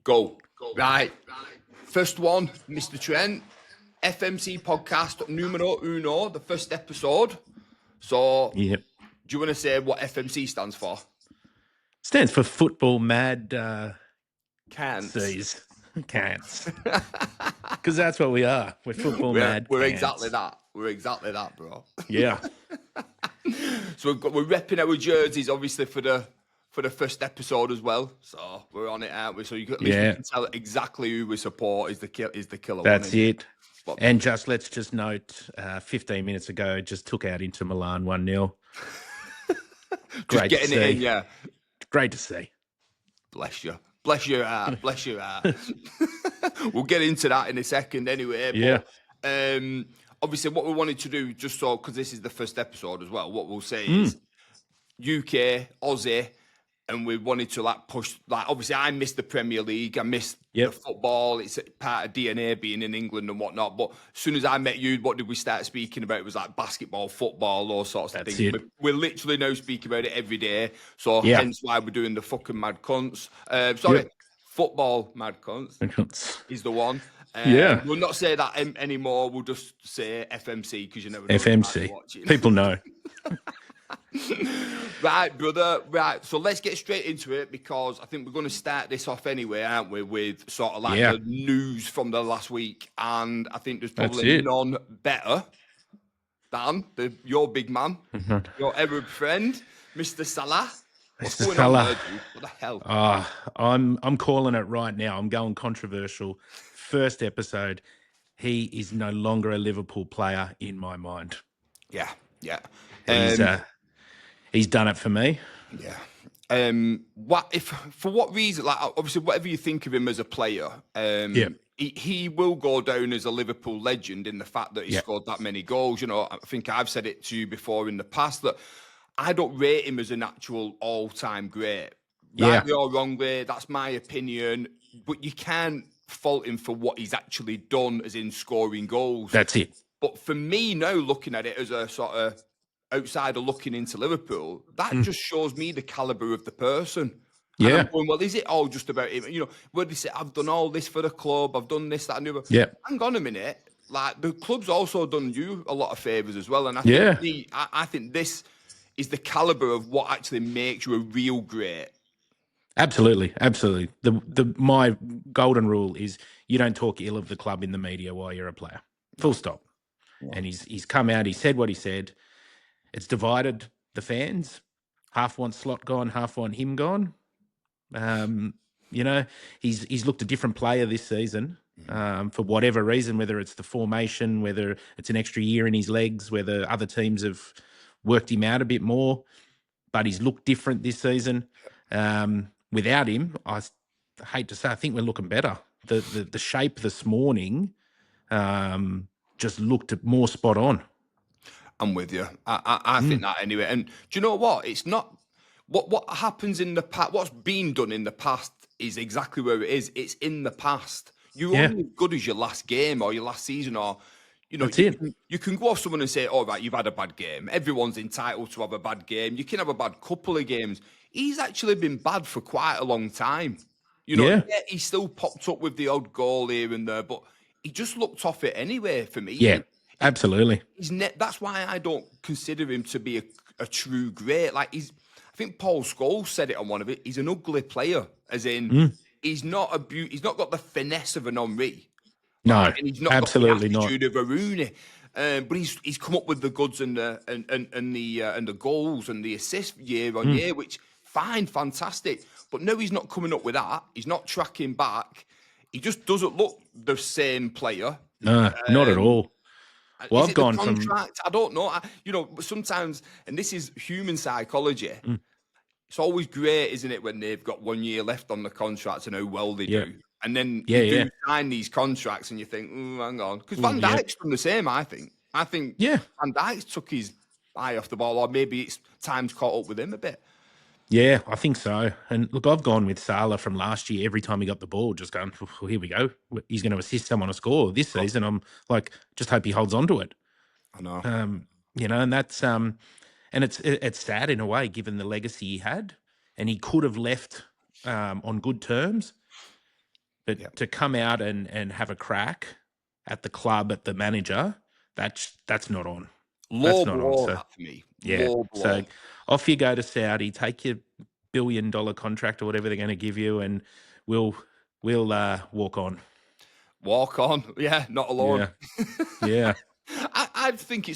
Go. Right. First one, Mr. Trent. FMC Podcast numero uno, the first episode. So, Yep. do you want to say what FMC stands for? Stands for Football Mad Can't. Cants. Because that's what we are. We're football mad. We're cants. exactly that. We're exactly that, bro. Yeah. So we're repping our jerseys, obviously, for the first episode as well. So we're on it, aren't we? So you can tell exactly who we support is the killer. That's one, it. And let's just note, 15 minutes ago, just took out Inter Milan 1-0. Great getting to see. It in, yeah. Great to see. Bless you. Bless your heart. Bless your heart. We'll get into that in a second anyway. Yeah. But, obviously, what we wanted to do, just so, because this is the first episode as well, what we'll say is UK, Aussie, and we wanted to push, obviously I missed the Premier League, I missed the football, it's part of DNA being in England and whatnot, but as soon as I met you, what did we start speaking about? It was basketball, football, all sorts of things. We're literally now speaking about it every day, so hence why we're doing the fucking Mad Cunts. Football Mad Cunts is the one. We'll not say that anymore, we'll just say FMC, because you never know. FMC. People know. Right, brother. Right, so let's get straight into it, because I think we're going to start this off anyway, aren't we, with sort of the news from the last week, and I think there's probably none better than your big man, your Arab friend, Mr. Salah. What's going on there, dude? What the hell? I'm calling it right now. I'm going controversial. First episode, he is no longer a Liverpool player in my mind. Yeah. He's done it for me. Yeah. For what reason? Obviously, whatever you think of him as a player, he will go down as a Liverpool legend in the fact that he scored that many goals. You know, I think I've said it to you before in the past that I don't rate him as an actual all-time great. Rightly or wrongly, that's my opinion. But you can't fault him for what he's actually done, as in scoring goals. That's it. But for me now, looking at it as a sort of outsider looking into Liverpool, that just shows me the calibre of the person. And I'm going, well, is it all just about him? You know, where they say, I've done all this for the club, I've done this, that, and the other. Yeah. Hang on a minute. The club's also done you a lot of favours as well. And I think I think this is the calibre of what actually makes you a real great. Absolutely. My golden rule is you don't talk ill of the club in the media while you're a player. Full stop. Yeah. And he's come out, he said what he said. It's divided the fans. Half want Slot gone, half want him gone. You know, he's looked a different player this season for whatever reason, whether it's the formation, whether it's an extra year in his legs, whether other teams have worked him out a bit more, but he's looked different this season. Without him, I hate to say, I think we're looking better. The shape this morning just looked more spot on. I'm with you. I think that anyway. And do you know what? It's not what happens in the past. What's been done in the past is exactly where it is. It's in the past. You're only as good as your last game or your last season, or you know, you can go off someone and say, "All right, you've had a bad game." Everyone's entitled to have a bad game. You can have a bad couple of games. He's actually been bad for quite a long time. You know, he still popped up with the odd goal here and there, but he just looked off it anyway for me. Yeah. Absolutely. That's why I don't consider him to be a true great. I think Paul Scholes said it on one of it. He's an ugly player, as in he's not got the finesse of an Henry. No, and he's not absolutely got the not. attitude of a Rooney. But he's come up with the goods and the goals and the assists year on year, which fantastic. But no, he's not coming up with that. He's not tracking back. He just doesn't look the same player. No, not at all. Well, I've gone from contract. I don't know. Sometimes, and this is human psychology. It's always great, isn't it, when they've got 1 year left on the contract and how well they do, and then you do sign these contracts and you think, hang on, because Van Dijk's done the same. I think Van Dijk's took his eye off the ball, or maybe it's time's caught up with him a bit. Yeah, I think so. And look, I've gone with Salah from last year. Every time he got the ball, just going, well, here we go. He's going to assist someone to score this season. I'm like, just hope he holds on to it. I know. And that's and it's sad in a way, given the legacy he had, and he could have left on good terms. But to come out and have a crack at the club, at the manager, that's not on. Low blow that for me. Yeah. Low blow. So off you go to Saudi, take your $1 billion contract or whatever they're going to give you, and we'll walk on. Walk on. Yeah, not alone. Yeah. I think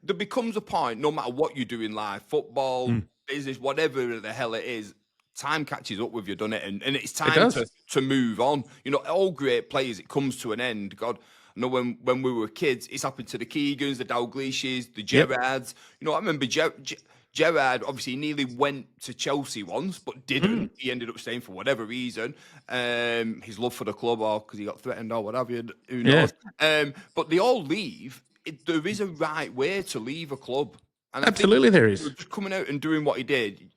there becomes a point, no matter what you do in life, football, business, whatever the hell it is, time catches up with you, doesn't it? And it's time to move on. You know, all great players, it comes to an end. God, I know when we were kids, it's happened to the Keegans, the Dalglishes, the Gerrards. You know, I remember Gerrard, obviously, nearly went to Chelsea once, but didn't. He ended up staying for whatever reason. His love for the club, or because he got threatened, or what have you, who knows. But they all leave. There is a right way to leave a club. And absolutely, there is. Just coming out and doing what he did,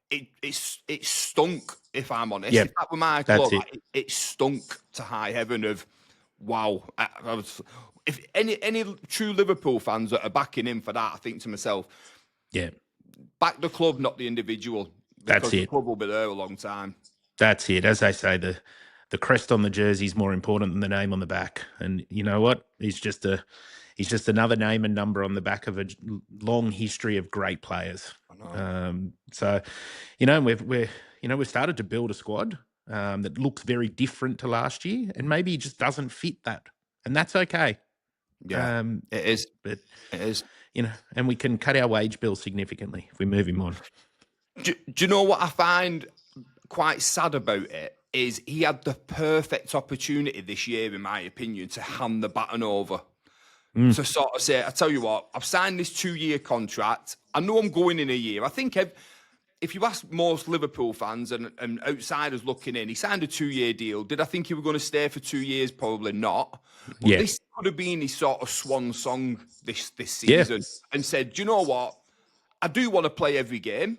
it stunk, if I'm honest. Yep. If that were my club, it stunk to high heaven of, wow. If any true Liverpool fans that are backing him for that, I think to myself, back the club, not the individual. That's it. The club will be there a long time. That's it. As they say, the crest on the jersey is more important than the name on the back. And you know what? He's just another name and number on the back of a long history of great players. So, you know, we've started to build a squad that looks very different to last year, and maybe it just doesn't fit that, and that's okay. Yeah, it is. But it is. You know, and we can cut our wage bill significantly if we move him on. Do you know what I find quite sad about it? Is he had the perfect opportunity this year, in my opinion, to hand the baton over. To sort of say, I tell you what, I've signed this 2-year contract. I know I'm going in a year. I think if you ask most Liverpool fans and outsiders looking in, he signed a 2-year deal. Did I think he was going to stay for 2 years? Probably not. But this could have been his sort of swan song this season. And said, do you know what? I do want to play every game.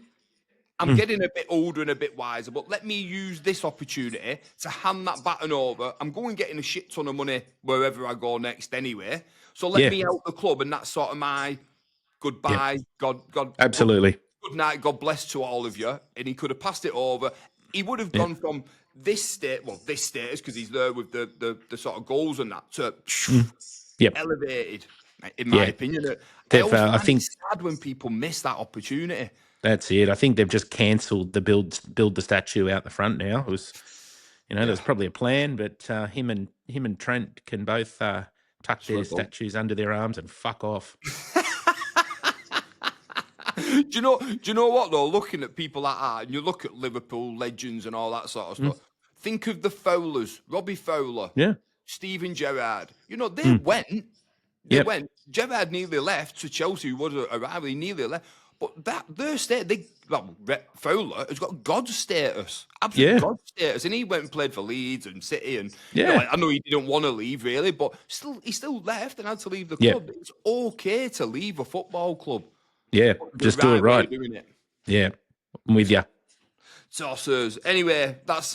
I'm getting a bit older and a bit wiser, but let me use this opportunity to hand that baton over. I'm going getting a shit ton of money wherever I go next anyway. So let me help the club, and that's sort of my goodbye. God, absolutely. Good night. God bless to all of you. And he could have passed it over. He would have gone from this status, because he's there with the sort of goals and that, to elevated, in my opinion. I think it's sad when people miss that opportunity. That's it. I think they've just cancelled the build the statue out the front now. It was, there's probably a plan, but him and Trent can both tuck their statues under their arms and fuck off. Do you know what though? Looking at people like that, and you look at Liverpool legends and all that sort of stuff. Think of the Fowlers, Robbie Fowler, Steven Gerrard. They went. They went. Gerrard nearly left to Chelsea, who was a rival. He nearly left. But their state, Fowler has got God status, absolute God status, and he went and played for Leeds and City, and I know he didn't want to leave really, but he still left and had to leave the club. It's okay to leave a football club. Yeah, just do it right. Doing it. Yeah, I'm with you. Tossers. Anyway, that's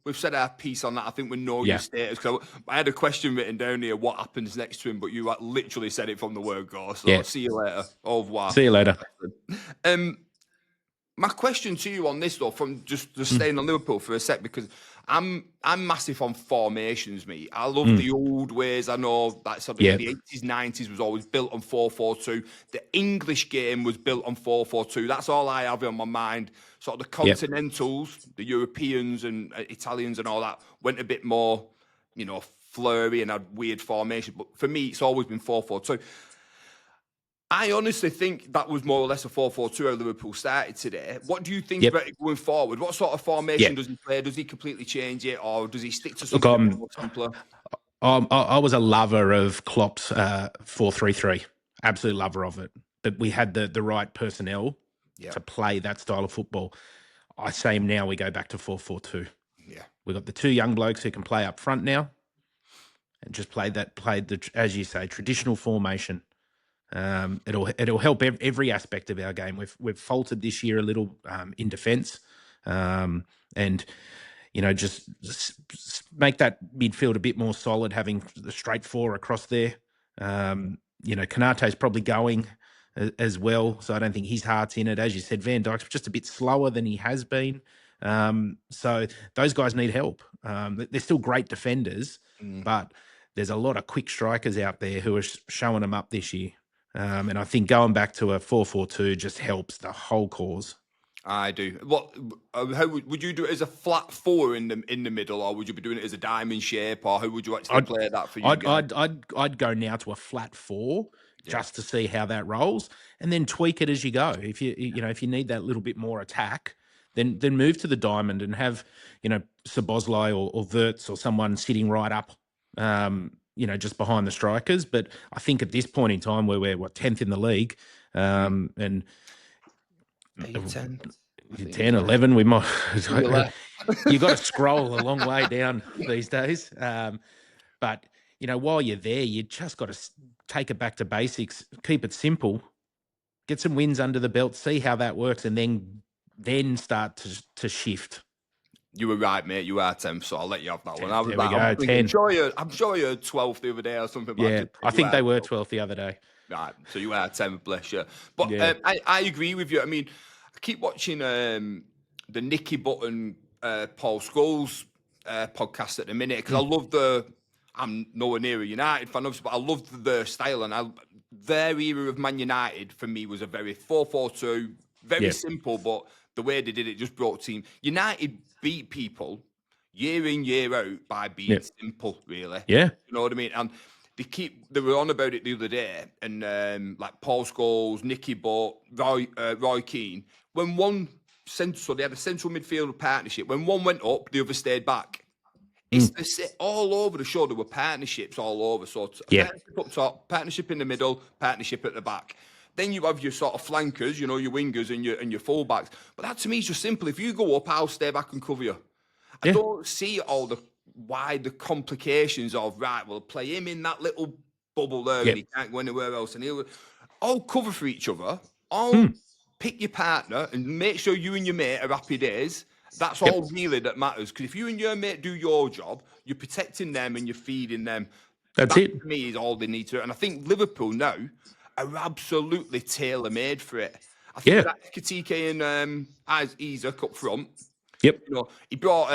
we've said our piece on that. I think we know your status. Cause I had a question written down here. What happens next to him? But you literally said it from the word go. So see you later. Au revoir. See you later. My question to you on this though, from just staying on Liverpool for a sec, because I'm massive on formations, mate. I love the old ways. I know that sort of the 80s, 90s was always built on 4-4-2. The English game was built on 4-4-2. That's all I have on my mind. Sort of the continentals, the Europeans and Italians and all that went a bit more, flurry and had weird formations. But for me, it's always been 4-4-2. I honestly think that was more or less a 4-4-2 how Liverpool started today. What do you think about it going forward? What sort of formation does he play? Does he completely change it, or does he stick to something more simpler? I was a lover of Klopp's 4-3-3. Absolute lover of it. But we had the right personnel to play that style of football. I say now we go back to 4-4-2. Yeah. We've got the two young blokes who can play up front now and just played the, as you say, traditional formation. It'll help every aspect of our game. We've faltered this year a little in defence, and just make that midfield a bit more solid, having the straight four across there. Konate's probably going as well, so I don't think his heart's in it. As you said, Van Dijk's just a bit slower than he has been. So those guys need help. They're still great defenders, but there's a lot of quick strikers out there who are showing them up this year. And I think going back to a 4-4-2 just helps the whole cause. I do. What? How would you do it as a flat four in the middle, or would you be doing it as a diamond shape, or how would you actually play that for you? I'd go now to a flat four just to see how that rolls, and then tweak it as you go. If you need that little bit more attack, then move to the diamond and have Szoboszlai or Wirtz or someone sitting right up, just behind the strikers. But I think at this point in time, where we're 10th in the league, and 10, 11, we might. You got to scroll a long way down these days. But while you're there, you just got to take it back to basics, keep it simple, get some wins under the belt, see how that works, and then start to shift. You were right, mate. You are 10th, so I'll let you have that one. There we go, 10. I'm sure you heard 12th the other day or something. Yeah, I think they were 12th the other day. Right, so you are 10th, bless you. But I agree with you. I mean, I keep watching the Nicky Button, Paul Scholes podcast at the minute because I love I'm nowhere near a United fan, obviously, but I love the style. And their era of Man United, for me, was a very 4-4-2, very simple, but the way they did it just brought team. United beat people year in, year out by being simple, really. Yeah. You know what I mean? And they were on about it the other day, and like Paul Scholes, Nicky Butt, Roy Keane, when so they had a central midfield partnership. When one went up, the other stayed back. It's all over the show. There were partnerships all over. So partnership up top, partnership in the middle, partnership at the back. Then you have your sort of flankers, your wingers and your fullbacks. But that to me is just simple. If you go up, I'll stay back and cover you. I don't see all the complications of, right, we'll play him in that little bubble there and he can't go anywhere else. And he'll all cover for each other. All pick your partner and make sure you and your mate are happy days. That's all really that matters. Because if you and your mate do your job, you're protecting them and you're feeding them. That to me is all they need to do. And I think Liverpool now are absolutely tailor-made for it. I think that Katike and Isaac up front. Yep. He brought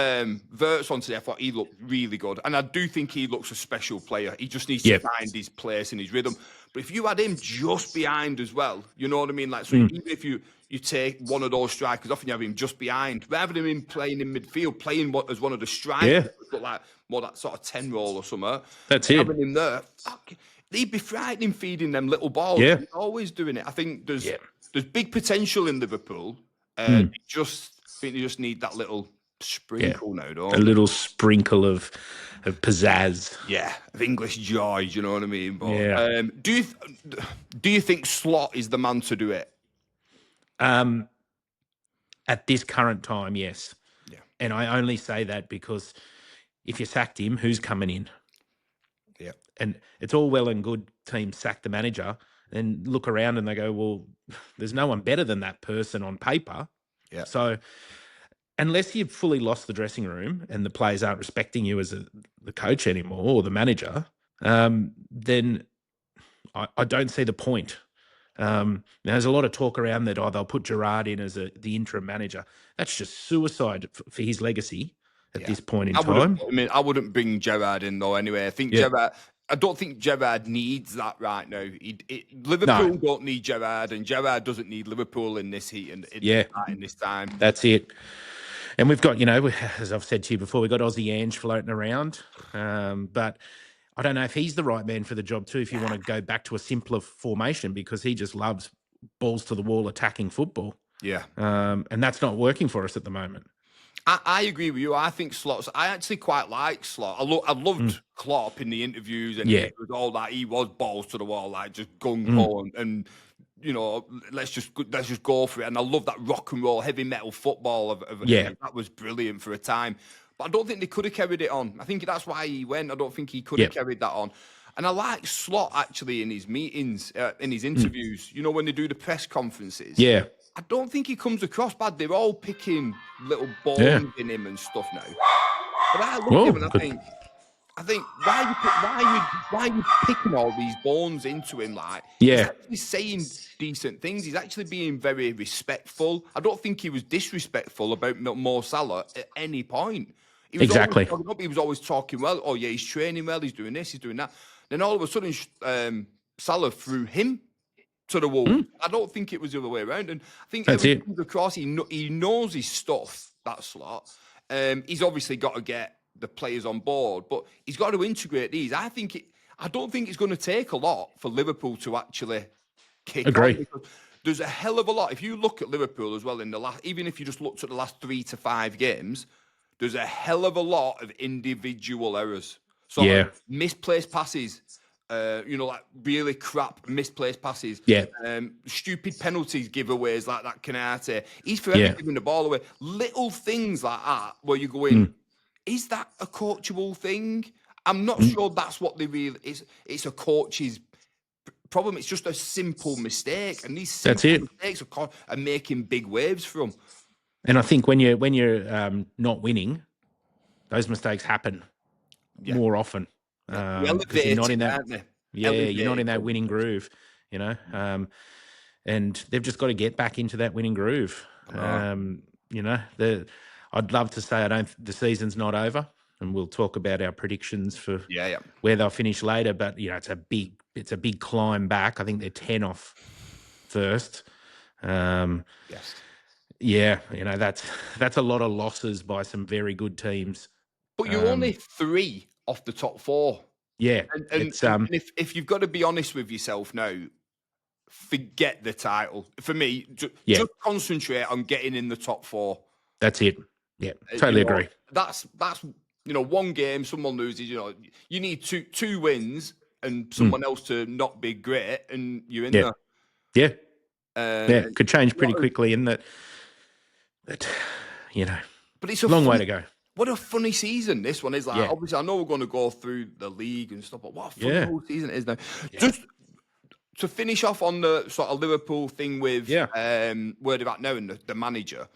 Wirtz on today. I thought he looked really good. And I do think he looks a special player. He just needs to find his place and his rhythm. But if you had him just behind as well, you know what I mean? Like, so even if you take one of those strikers off and you have him just behind, rather than him playing in midfield, playing as one of the strikers, look like more that sort of 10 role or something. That's it. Having him there, he'd be frightening feeding them little balls. Yeah. He's always doing it. I think there's big potential in Liverpool. I think they just need that little sprinkle now, don't they? A little sprinkle of pizzazz. Yeah, of English joy, you know what I mean? But do you think Slot is the man to do it? At this current time, yes. Yeah. And I only say that because if you sacked him, who's coming in? Yeah. And it's all well and good teams sack the manager and look around and they go, well, there's no one better than that person on paper. Yeah. So unless you've fully lost the dressing room and the players aren't respecting you as the coach anymore or the manager, then I don't see the point. There's a lot of talk around that, they'll put Gerrard in as the interim manager. That's just suicide for his legacy at this point in time. I wouldn't bring Gerrard in though anyway. I think Gerrard... I don't think Gerrard needs that right now. Liverpool don't need Gerrard, and Gerrard doesn't need Liverpool in this heat and in this time. That's it. And we've got, as I've said to you before, we've got Aussie Ange floating around. But I don't know if he's the right man for the job too, if you want to go back to a simpler formation, because he just loves balls to the wall attacking football. Yeah. And that's not working for us at the moment. I agree with you. I think Slot's... I actually quite like Slot. I loved Klopp in the interviews, and it was all that. He was balls to the wall, like just gung-ho and let's just go for it. And I love that rock and roll, heavy metal football. That was brilliant for a time. But I don't think they could have carried it on. I think that's why he went. I don't think he could have carried that on. And I like Slot actually in his meetings, in his interviews, when they do the press conferences. Yeah. I don't think he comes across bad. They're all picking little bones in him and stuff now. But I look at him and I think why are you picking all these bones into him? Like, he's Yeah, actually saying decent things. He's actually being very respectful. I don't think he was disrespectful about Mo Salah at any point. He was exactly. always talking up. He was always talking well. Oh yeah, he's training well. He's doing this. He's doing that. Then all of a sudden, Salah threw him to the wolves. I don't think it was the other way around. And I think That's everything it. comes across. He knows his stuff. That slot. He's obviously got to get the players on board, but he's got to integrate these. I don't think it's going to take a lot for Liverpool to actually kick Agree. on, because there's a hell of a lot. If you look at Liverpool as well in the last, even if you just looked at the last 3 to 5 games, there's a hell of a lot of individual errors. So Yeah. misplaced passes, like really crap misplaced passes. Yeah. Stupid penalties, giveaways like that Canate. He's forever giving the ball away. Little things like that where you go in, is that a coachable thing? I'm not sure that's what they really is. It's a coach's problem. It's just a simple mistake. And these simple mistakes are making big waves from. And I think when you're not winning, those mistakes happen more often. Because you're not in that. You're not in that winning groove, and they've just got to get back into that winning groove. I'd love to say the season's not over, and we'll talk about our predictions for where they'll finish later. But it's a big climb back. I think they're 10 off first. Yes. Yeah, that's a lot of losses by some very good teams. But you're only 3 off the top 4. Yeah, and if you've got to be honest with yourself now, forget the title. For me, just concentrate on getting in the top 4. That's it. Yeah, totally agree. That's one game, someone loses. You need two wins and someone else to not be great, and you're in there. Yeah, it could change pretty quickly in that. But it's a long way to go. What a funny season this one is. Like, obviously, I know we're going to go through the league and stuff, but what a funny whole season it is now. Yeah. Just to finish off on the sort of Liverpool thing with where they're at now and the manager,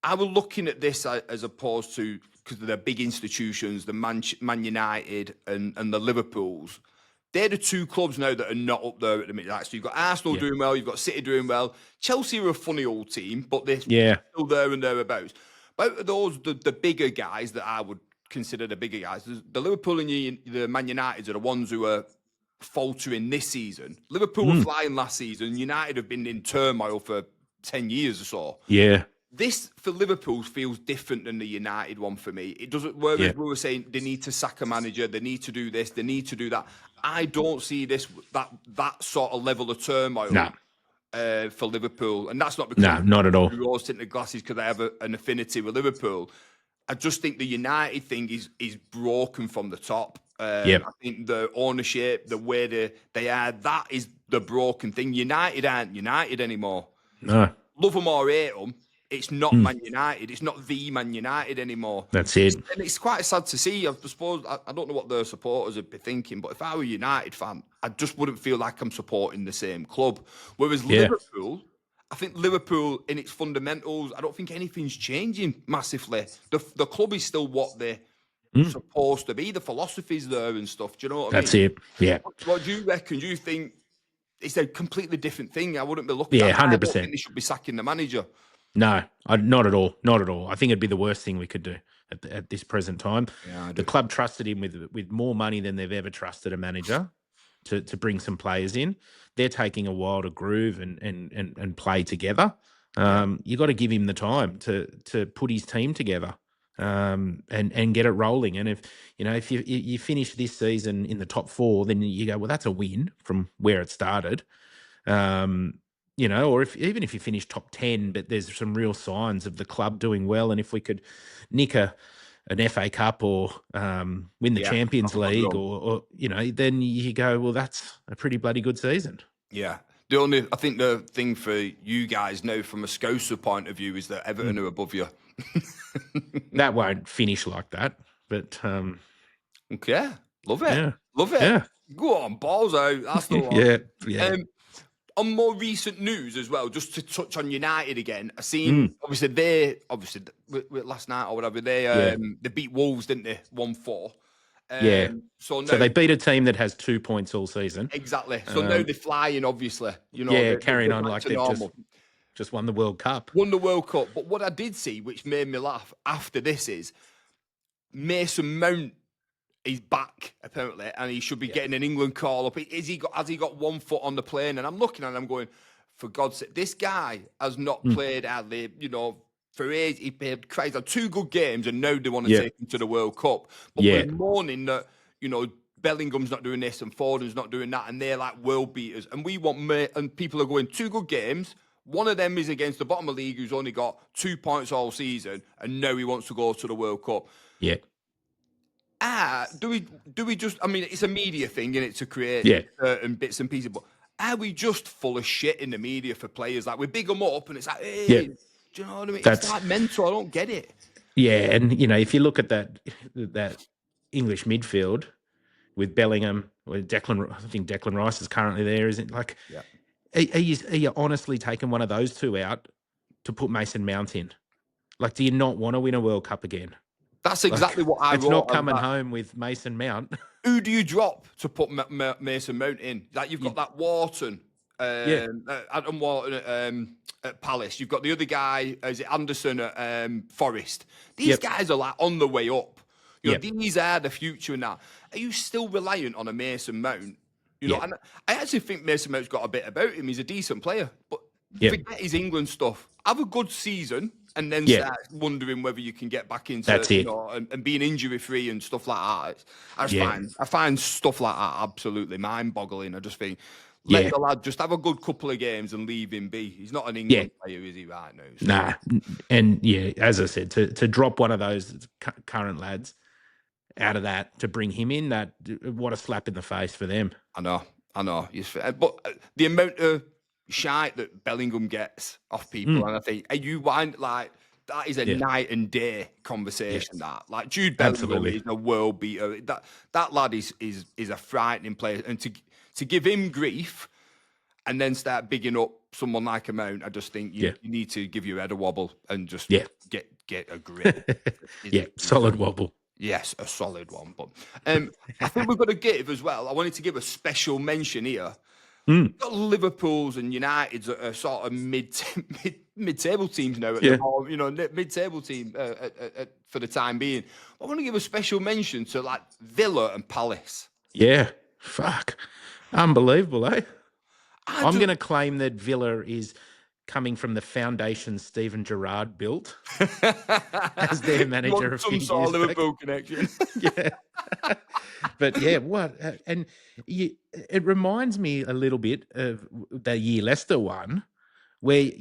I was looking at this as opposed to, because they're big institutions, the Man United and the Liverpools. They're the 2 clubs now that are not up there at the minute. So you've got Arsenal doing well, you've got City doing well. Chelsea are a funny old team, but they're still there and thereabouts. Out of those, the bigger guys that I would consider the bigger guys, the Liverpool and the Man United are the ones who are faltering this season. Liverpool were flying last season. United have been in turmoil for 10 years or so. Yeah. This, for Liverpool, feels different than the United one for me. It doesn't, whereas we were saying they need to sack a manager, they need to do this, they need to do that. I don't see that sort of level of turmoil. No. For Liverpool, and that's not because not at all. Rose tinted glasses because I have an affinity with Liverpool. I just think the United thing is broken from the top. I think the ownership, the way they are, that is the broken thing. United aren't United anymore. No, love them or hate them, it's not Man United. It's not the Man United anymore. That's it. And it's quite sad to see. I suppose, I don't know what the supporters would be thinking, but if I were a United fan, I just wouldn't feel like I'm supporting the same club. Whereas Liverpool, I think Liverpool in its fundamentals, I don't think anything's changing massively. The club is still what they're supposed to be. The philosophy's there and stuff. Do you know what I mean? That's it. Yeah. What do you reckon? Do you think it's a completely different thing? I wouldn't be looking at 100%. I don't think they should be sacking the manager. No, not at all. Not at all. I think it'd be the worst thing we could do at this present time. Yeah, the club trusted him with more money than they've ever trusted a manager to bring some players in. They're taking a while to groove and play together. You got to give him the time to put his team together and get it rolling. And if you finish this season in the top 4, then you go, well, that's a win from where it started. Or even if you finish top 10, but there's some real signs of the club doing well, and if we could nick an FA Cup or win the Champions League, or then you go, well, that's a pretty bloody good season. Yeah. I think the thing for you guys now, from a Scouser point of view, is that Everton are above you. That won't finish like that, but okay, love it. Yeah. Love it. Yeah. Go on, balls out. That's the one. Yeah. On more recent news as well, just to touch on United again, I seen obviously last night or whatever they beat Wolves, didn't they? 1-4. So So now, they beat a team that has 2 points all season. exactly. So now they're flying, obviously. Carrying they're on back like to they've normal. just won the World Cup. Won the World Cup. But what I did see, which made me laugh after this, is Mason Mount is back apparently, and he should be getting an England call up. Has he got 1 foot on the plane? And I'm looking at him, I'm going, for God's sake, this guy has not played hardly, for age. He played crazy on 2 good games, and now they want to take him to the World Cup. But we're mourning that, Bellingham's not doing this and Foden's not doing that, and they're like world beaters. And we want and people are going 2 good games. One of them is against the bottom of the league who's only got 2 points all season, and now he wants to go to the World Cup. Yeah. Do we just? I mean, it's a media thing, and it's to create certain bits and pieces. But are we just full of shit in the media for players? Like we big them up, and it's like, hey, do you know what I mean? It's like mental. I don't get it. Yeah, and if you look at that English midfield with Bellingham, with Declan, I think Declan Rice is currently there, isn't like? Yeah. Are you honestly taking one of those 2 out to put Mason Mount in? Like, do you not want to win a World Cup again? That's exactly what I wrote. It's not coming home with Mason Mount. Who do you drop to put Mason Mount in? Like you've got that Wharton, Adam Wharton at Palace. You've got the other guy, is it Anderson at Forest? These guys are like on the way up. These are the future now. Are you still reliant on a Mason Mount? And I actually think Mason Mount's got a bit about him. He's a decent player, but forget his England stuff. Have a good season. And then start wondering whether you can get back into and being injury free and stuff like that. I find stuff like that absolutely mind boggling. I just think let the lad just have a good couple of games and leave him be. He's not an England player, is he, right now? So. Nah. And as I said, to drop one of those current lads out of that to bring him in, what a slap in the face for them. I know. But the amount of shite that Bellingham gets off people, and I think, that is a night and day conversation. That like Jude Bellingham is a world beater. That lad is a frightening player, and to give him grief and then start bigging up someone like a Mount, I just think you need to give your head a wobble and just get a grip. Solid wobble. Yes, a solid one. But I think we're going to give as well. I wanted to give a special mention here. Got Liverpool's and United's that are sort of mid-table teams now. At the moment, mid-table team for the time being. I want to give a special mention to like Villa and Palace. Yeah, fuck, unbelievable, eh? I'm going to claim that Villa is coming from the foundation Steven Gerrard built as their manager. Some sort of Liverpool connection. But what? And it reminds me a little bit of the year Leicester won, where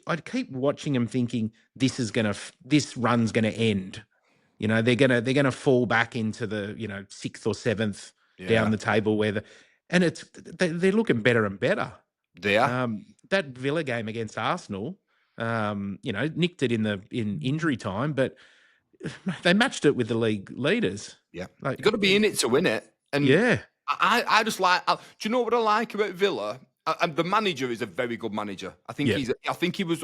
I keep watching them thinking this run's gonna end. They're gonna fall back into the 6th or 7th down the table and they're looking better and better. They are. That Villa game against Arsenal, nicked it in injury time, but they matched it with the league leaders. Yeah, you've got to be in it to win it. And I just like. Do you know what I like about Villa? And the manager is a very good manager. I think he was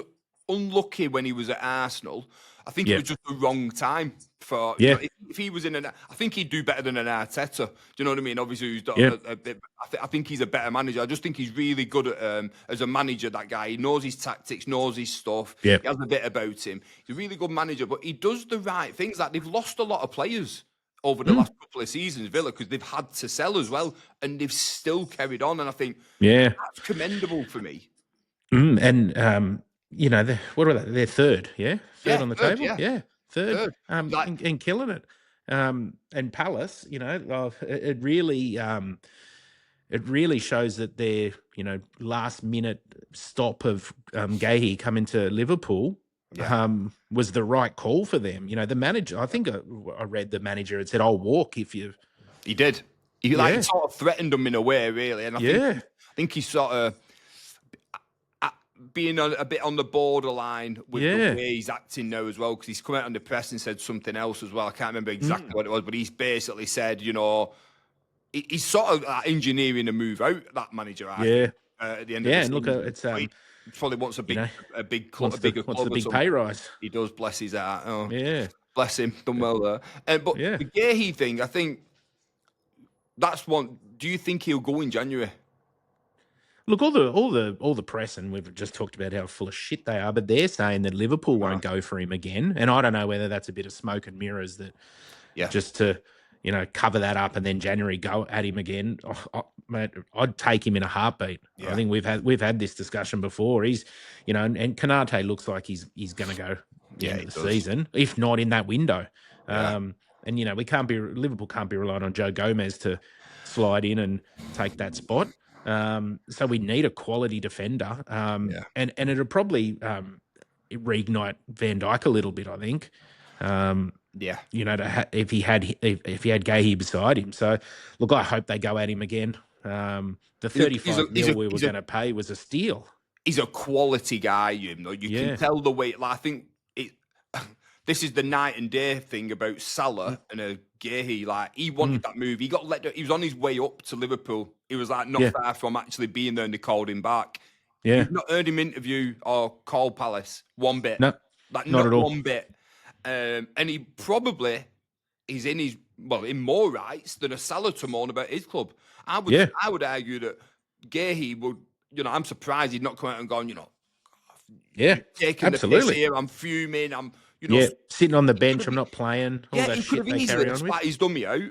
unlucky when he was at Arsenal. I think it was just the wrong time for. If he was I think he'd do better than an Arteta. Do you know what I mean? Obviously, he's done a bit. I think he's a better manager. I just think he's really good at as a manager. That guy, he knows his tactics, knows his stuff. He has a bit about him. He's a really good manager, but he does the right things. Like they've lost a lot of players over the last couple of seasons, Villa, because they've had to sell as well, and they've still carried on. And I think that's commendable for me. And what are they? They're third, third on the table, third. And killing it. And Palace, it really shows that their last minute stop of Gahey coming to Liverpool was the right call for them. The manager, I think I read the manager had said, "I'll walk if you." He did. He sort of threatened them in a way, really, and I think he sort of. Being a bit on the borderline with the way he's acting now as well, because he's come out on the press and said something else as well. I can't remember exactly what it was, but he's basically said, he's sort of engineering a move out, that manager. At the end of the season. And look, he probably wants a big club, wants the big pay rise. He does, bless his heart. Oh, bless him, done well there. But the Gahey thing, I think That's one. Do you think he'll go in January? Look, all the press, and we've just talked about how full of shit they are, but they're saying that Liverpool won't go for him again. And I don't know whether that's a bit of smoke and mirrors that just to, cover that up and then January go at him again. Mate, I'd take him in a heartbeat. Yeah. I think we've had this discussion before. He's, and Kanate looks like he's going to go the end of the season, if not in that window. Yeah. And Liverpool can't be relying on Joe Gomez to slide in and take that spot. So we need a quality defender. And it'll probably reignite Van Dijk a little bit, I think. If he had Gahey beside him. So look, I hope they go at him again. The 35 mil we were going to pay was a steal. He's a quality guy, you can tell the way. Like, I think this is the night and day thing about Salah and Gahey. Like, he wanted that move. He got let. He was on his way up to Liverpool. He was like not far from actually being there, and they called him back. Yeah, you've not heard him interview or call Palace one bit. No, like not at all. One bit. And he probably is in more rights than a Salah to moan about his club. I would argue that Gahey would. I'm surprised he'd not come out and gone. Taking absolutely. The piss here. I'm fuming. I'm. Sitting on the bench, I'm not playing. All that shit they carry on with. He's done me out.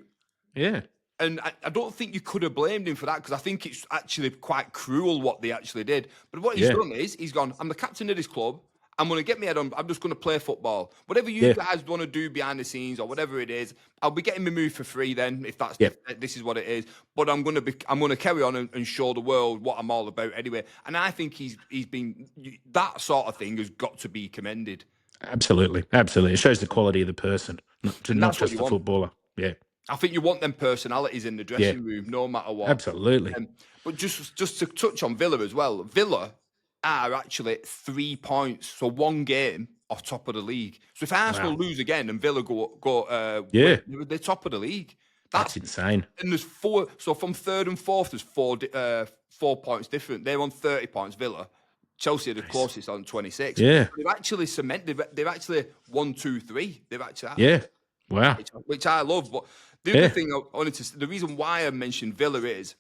Yeah. And I don't think you could have blamed him for that, because I think it's actually quite cruel what they actually did. But what he's done is he's gone, I'm the captain of this club. I'm going to get my head on. I'm just going to play football. Whatever you guys want to do behind the scenes or whatever it is, I'll be getting my move for free then, if this is what it is. But I'm going to carry on and show the world what I'm all about anyway. And I think he's been, that sort of thing has got to be commended. Absolutely. It shows the quality of the person, not just the footballer. Yeah. I think you want them personalities in the dressing room, no matter what. Absolutely. But just to touch on Villa as well, Villa are actually 3 points, so one game off top of the league. So if Arsenal lose again and Villa go they're top of the league. That's insane. And there's 4, so from third and fourth, there's 4 points different. They're on 30 points, Villa. Chelsea are the closest on 26. Yeah. They've actually cemented, they've actually 1, 2, 3. They've actually Yeah. Wow. Which I love. But the other thing I wanted to, the reason why I mentioned Villa is,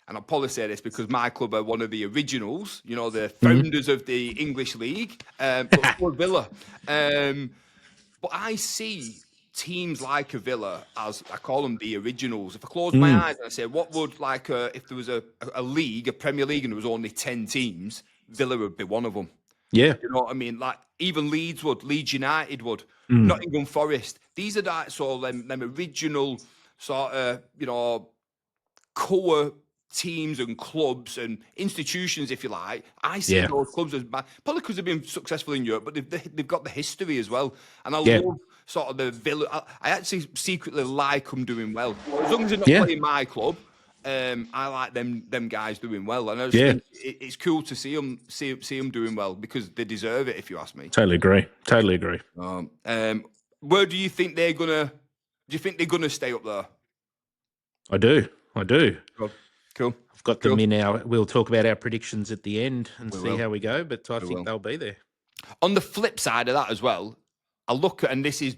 and I'll probably say this because my club are one of the originals, the founders of the English League, but for Villa. But I see teams like a Villa as, I call them the originals. If I close my eyes and I say, what would, if there was a league, a Premier League, and there was only 10 teams, Villa would be one of them. Yeah. You know what I mean? Like, even Leeds United would, Nottingham Forest. These are them original sort of, core teams and clubs and institutions, if you like. I see those clubs as probably because they've been successful in Europe, but they've got the history as well. And I love sort of the Villa. I actually secretly like them doing well. As long as they're not playing my club, I like them guys doing well. And I just think it's cool to see them doing well, because they deserve it, if you ask me. Totally agree. Where do you think they're gonna? Do you think they're gonna stay up there? I do. Cool. I've got them in our. We'll talk about our predictions at the end and see how we go. But I think they'll be there. On the flip side of that as well, I look at, and it's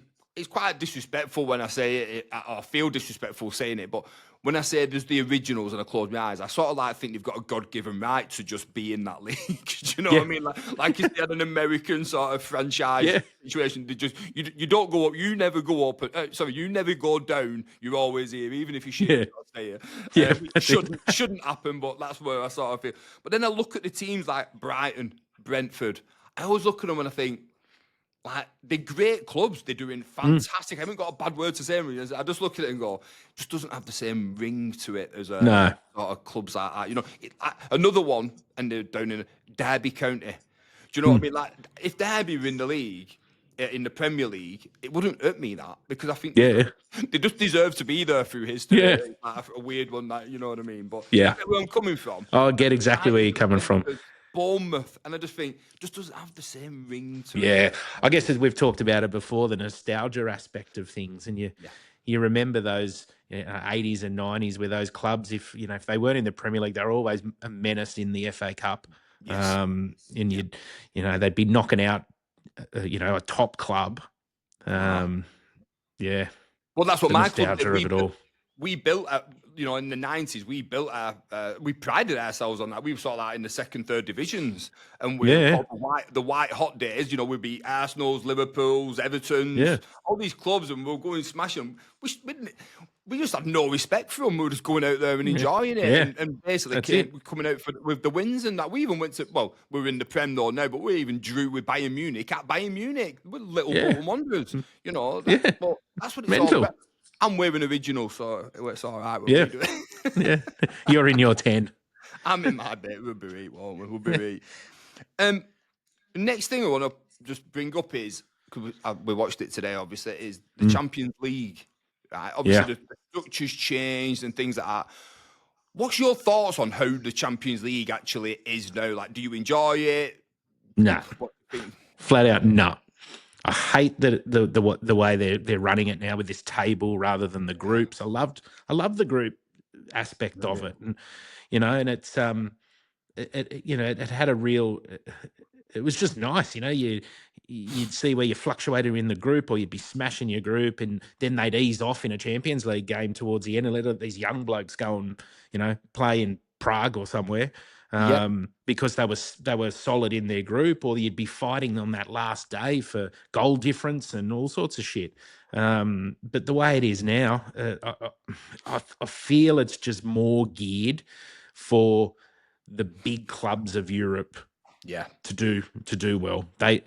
quite disrespectful when I say it. I feel disrespectful saying it, but when I say there's the originals and I close my eyes, I sort of think they've got a God-given right to just be in that league. Do you know what I mean? Like if they had an American sort of franchise situation, they just you don't go up, you never go up. You never go down. You're always here, even if you shouldn't stay here. Shouldn't happen, but that's where I sort of feel. But then I look at the teams like Brighton, Brentford. I always look at them and I think, like, they're great clubs. They're doing fantastic. I haven't got a bad word to say. I just look at it and go, just doesn't have the same ring to it as sort of clubs like that. Another one, and they're down in Derby County. Do you know what I mean? Like, if Derby were in the league, in the Premier League, it wouldn't hurt me that, because I think they just deserve to be there through history. Yeah. Like a weird one, you know what I mean? But where I'm coming from. I get exactly where you're coming from. Bournemouth, and I just think just doesn't have the same ring to it. Yeah, I guess as we've talked about it before, the nostalgia aspect of things, and you remember those 80s and 90s where those clubs, if they weren't in the Premier League, they were always a menace in the FA Cup. Yes. And they'd be knocking out a top club. Well, that's what my club did. we built, in the 90s, we built we prided ourselves on that. We were sort of like in the second, third divisions, and we were called the white hot days. We beat Arsenal's, Liverpool's, Everton's, all these clubs, and we were going smash them. We just had no respect for them. We were just going out there and enjoying it, and basically coming out with the wins and that. We even went to, we were in the Prem though now, but we even drew with Bayern Munich at Bayern Munich. We're little Bolton Wanderers, But that's what it's all about. I'm wearing original, so it's all right. Yeah. You're in your 10. I'm in my bit. We'll be right, won't we? We'll be right. Next thing I want to just bring up is, because we watched it today, obviously, is the Champions League. Right? Obviously, the structure's changed and things like that. What's your thoughts on how the Champions League actually is now? Like, do you enjoy it? Nah. Flat out, no. I hate the way they're running it now with this table rather than the groups. I love the group aspect of it, and and it's it had a real. It was just nice, you'd see where you fluctuated in the group, or you'd be smashing your group, and then they'd ease off in a Champions League game towards the end and let these young blokes go and play in Prague or somewhere. Because they were solid in their group, or you'd be fighting on that last day for goal difference and all sorts of shit. But the way it is now, I feel it's just more geared for the big clubs of Europe. To do well. They,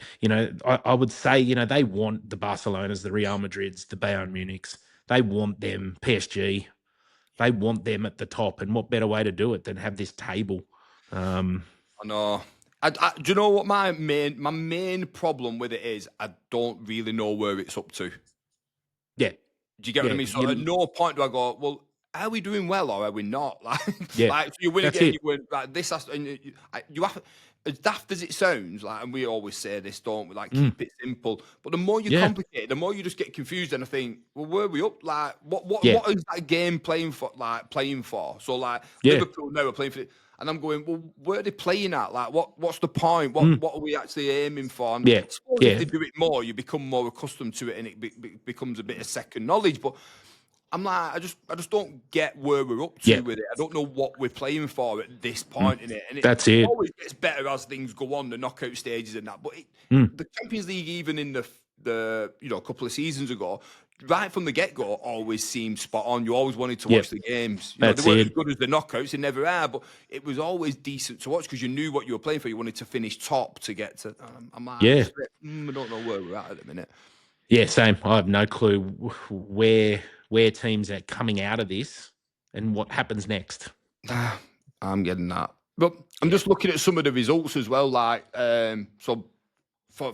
I would say, they want the Barcelonas, the Real Madrids, the Bayern Munichs. They want them, PSG. They want them at the top, and what better way to do it than have this table? I know. Do you know what my main problem with it is? I don't really know where it's up to. Yeah. Do you get what I mean? So at no point do I go, well, are we doing well or are we not? So you win again, you win. Like this, and you have. As daft as it sounds, and we always say this, don't we? Keep it simple. But the more you complicate it, the more you just get confused. And I think, well, where are we up? What is that game playing for? So, Liverpool now are playing for it. And I'm going, well, where are they playing at? What's the point? What are we actually aiming for? And if they do it more, you become more accustomed to it, and it becomes a bit of second knowledge. But I'm like, I just don't get where we're up to with it. I don't know what we're playing for at this point in it. And it always gets better as things go on, the knockout stages and that. But the Champions League, even in the a couple of seasons ago, right from the get-go, always seemed spot on. You always wanted to watch the games. They weren't as good as the knockouts, they never are, but it was always decent to watch because you knew what you were playing for. You wanted to finish top to get to. I'm like, I don't know where we're at the minute. Yeah, same. I have no clue where teams are coming out of this and what happens next. I'm getting that. But I'm just looking at some of the results as well,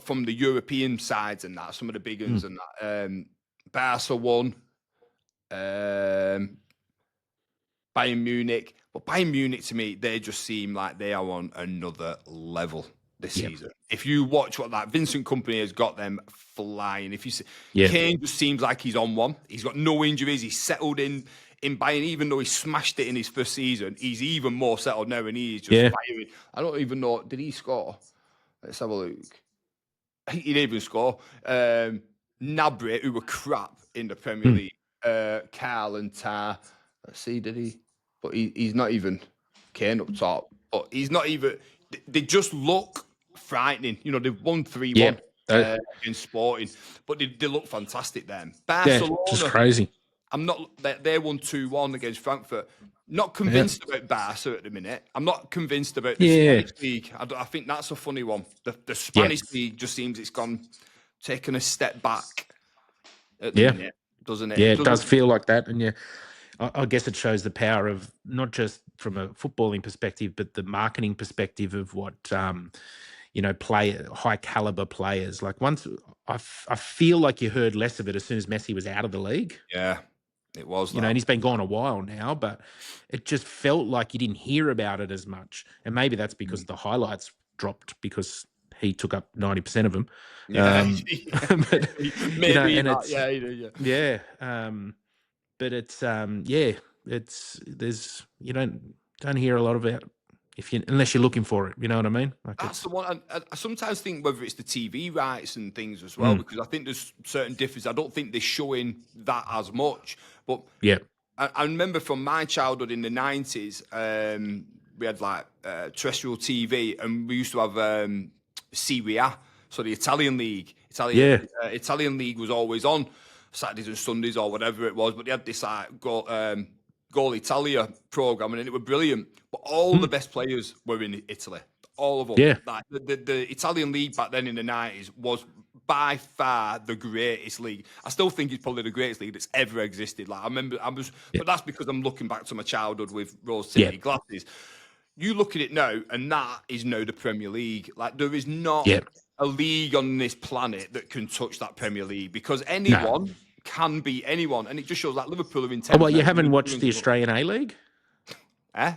from the European sides and that, some of the big ones and that. Barca won, Bayern Munich. But Bayern Munich, to me, they just seem like they are on another level this season. If you watch what that Vincent Kompany has got them flying, if you see, Kane just seems like he's on one. He's got no injuries. He's settled in Bayern, even though he smashed it in his first season. He's even more settled now, and he's just firing. I don't even know. Did he score? Let's have a look. He didn't even score. Gnabry, who were crap in the Premier League. Carl and Tar. Let's see, did he? But he's not even Kane up top. But he's not even. They just look frightening. They've won 3-1 against Sporting, but they look fantastic then. Barcelona, just crazy. I'm not. They won 2-1 against Frankfurt. Not convinced about Barca at the minute. I'm not convinced about the Spanish league. I think that's a funny one. The Spanish league just seems it's taken a step back at the minute, doesn't it? Yeah, it does feel like that. And I guess it shows the power of not just from a footballing perspective, but the marketing perspective of what high caliber players. Like once I feel like you heard less of it as soon as Messi was out of the league. Yeah, it was. And he's been gone a while now, but it just felt like you didn't hear about it as much. And maybe that's because the highlights dropped because he took up 90% of them. But, maybe not. But it's there's you don't hear a lot about unless you're looking for it. You know what I mean? That's the one. I sometimes think whether it's the TV rights and things as well, because I think there's certain differences. I don't think they're showing that as much, but I remember from my childhood in the 90s, we had like terrestrial TV, and we used to have Serie A, so the Italian league. Italian league was always on Saturdays and Sundays or whatever it was, but they had this like Goal Italia program, and it was brilliant. But all the best players were in Italy, all of them. Yeah. Like the Italian league back then in the 90s was by far the greatest league. I still think it's probably the greatest league that's ever existed. Like but that's because I'm looking back to my childhood with rose tinted glasses. You look at it now, and that is now the Premier League. Like there is not a league on this planet that can touch that Premier League, because anyone can beat anyone, and it just shows that Liverpool are intense. Oh, well, you haven't watched the Australian A-League?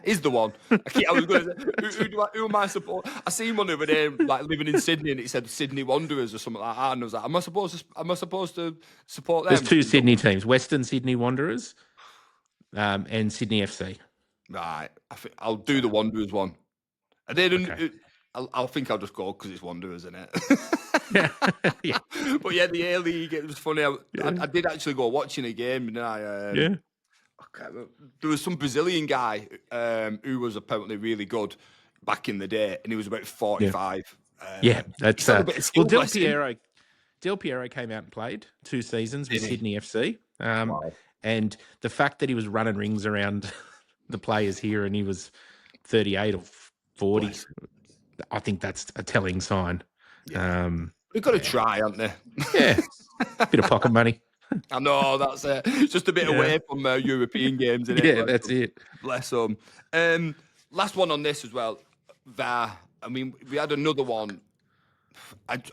Is the one. I was going to say, who am I supporting? I seen one over there, like living in Sydney, and it said Sydney Wanderers or something like that. And I was like, am I supposed to support them? There's two Sydney teams: Western Sydney Wanderers, and Sydney FC. Right. I think I'll do the Wanderers one. I didn't. Okay. I think I'll just go because it's Wanderers, isn't it? Yeah. But yeah, the A League. It was funny. I did actually go watching a game, and there was some Brazilian guy who was apparently really good back in the day, and he was about 45. That's well, Del Piero came out and played 2 seasons with Sydney FC, and the fact that he was running rings around the players here, and he was 38 or 40, I think that's a telling sign. Yeah. We've got to try, haven't they? Yeah, bit of pocket money. I know, that's it. It's just a bit away from European games, isn't it? Yeah, that's it. Bless them. Last one on this as well. VAR. I mean, we had another one. But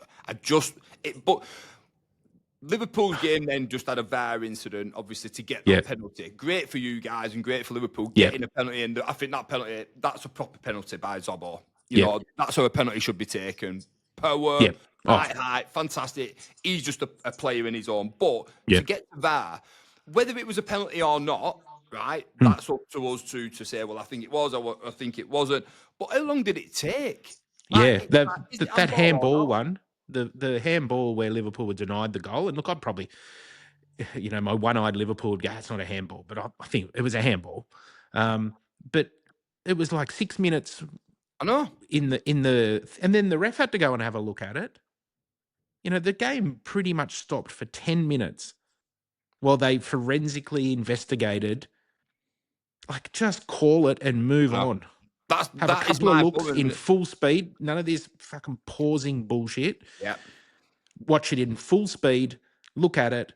Liverpool's game then just had a VAR incident, obviously, to get that penalty. Great for you guys and great for Liverpool getting a penalty. And I think that penalty, that's a proper penalty by Zobo. You know, that's how a penalty should be taken. Power, height, fantastic. He's just a player in his own. But to get to VAR, whether it was a penalty or not, right, that's up to us to say, well, I think it was, or I think it wasn't. But how long did it take? That handball one, the handball where Liverpool were denied the goal. And look, I'd probably, my one-eyed Liverpool would go, it's not a handball, but I think it was a handball. But it was like 6 minutes. I know. And then the ref had to go and have a look at it. The game pretty much stopped for 10 minutes while they forensically investigated. Like, just call it and move on. Have a couple of looks in full speed. None of this fucking pausing bullshit. Yeah. Watch it in full speed. Look at it.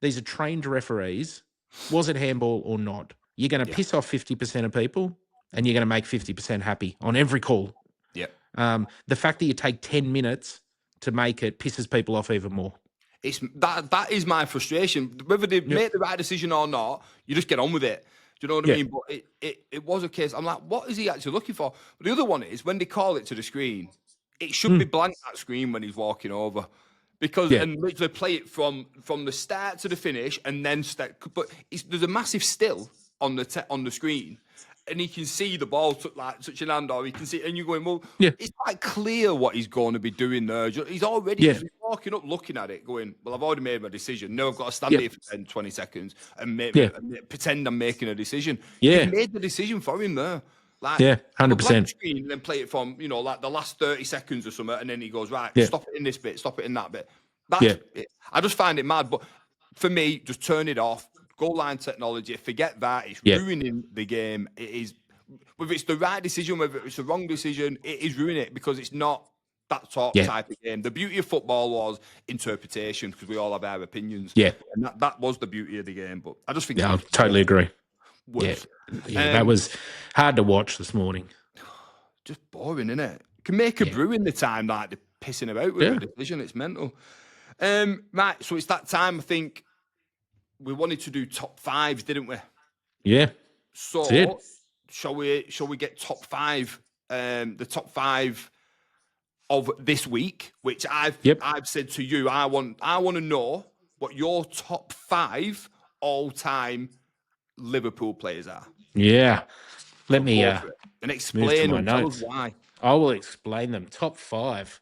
These are trained referees. Was it handball or not? You're going to piss off 50% of people, and you're going to make 50% happy on every call. Yeah. The fact that you take 10 minutes to make it pisses people off even more. It's that is my frustration. Whether they make the right decision or not, you just get on with it. Do you know what I mean? But it was a case. I'm like, what is he actually looking for? But the other one is when they call it to the screen, it should be blank that screen when he's walking over. Because and literally play it from the start to the finish, and then but there's a massive still on the screen, and he can see the ball touch an hand, or he can see, and you're going, well, it's quite clear what he's going to be doing there. He's already he's walking up, looking at it, going, well, I've already made my decision. Now I've got to stand here for 10, 20 seconds and pretend I'm making a decision. Yeah, you made the decision for him there. Like, 100%. Screen, and then play it from, like the last 30 seconds or something, and then he goes, right, stop it in this bit, stop it in that bit. I just find it mad. But for me, just turn it off. Goal line technology, forget that. It's ruining the game. It is, whether it's the right decision, whether it's the wrong decision, it is ruining it because it's not that type of game. The beauty of football was interpretation, because we all have our opinions. Yeah. And that was the beauty of the game. But I just think... Yeah, I totally agree. That was hard to watch this morning. Just boring, isn't it? Can make a brew in the time, like they're pissing about with a decision. It's mental. Right, so it's that time. I think we wanted to do top fives, didn't we? Yeah. So shall we get top five? The top five of this week, which I've said to you, I want to know what your top five all-time Liverpool players are. Yeah. Let me and explain and tell us why. I will explain them. Top five.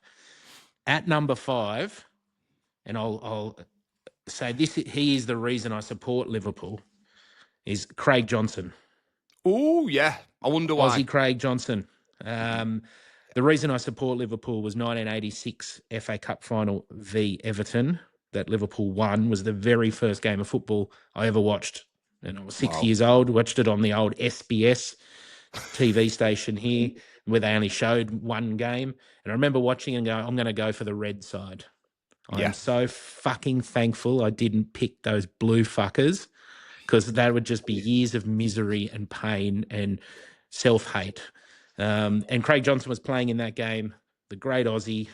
At number 5, and I'll say this, he is the reason I support Liverpool, is Craig Johnson. Oh, yeah. I wonder why. Aussie Craig Johnson. The reason I support Liverpool was 1986 FA Cup final v Everton that Liverpool won was the very first game of football I ever watched. And I was 6 years old, watched it on the old SBS TV station here where they only showed one game. And I remember watching and going, I'm going to go for the red side. I am so fucking thankful I didn't pick those blue fuckers because that would just be years of misery and pain and self-hate. And Craig Johnson was playing in that game, the great Aussie,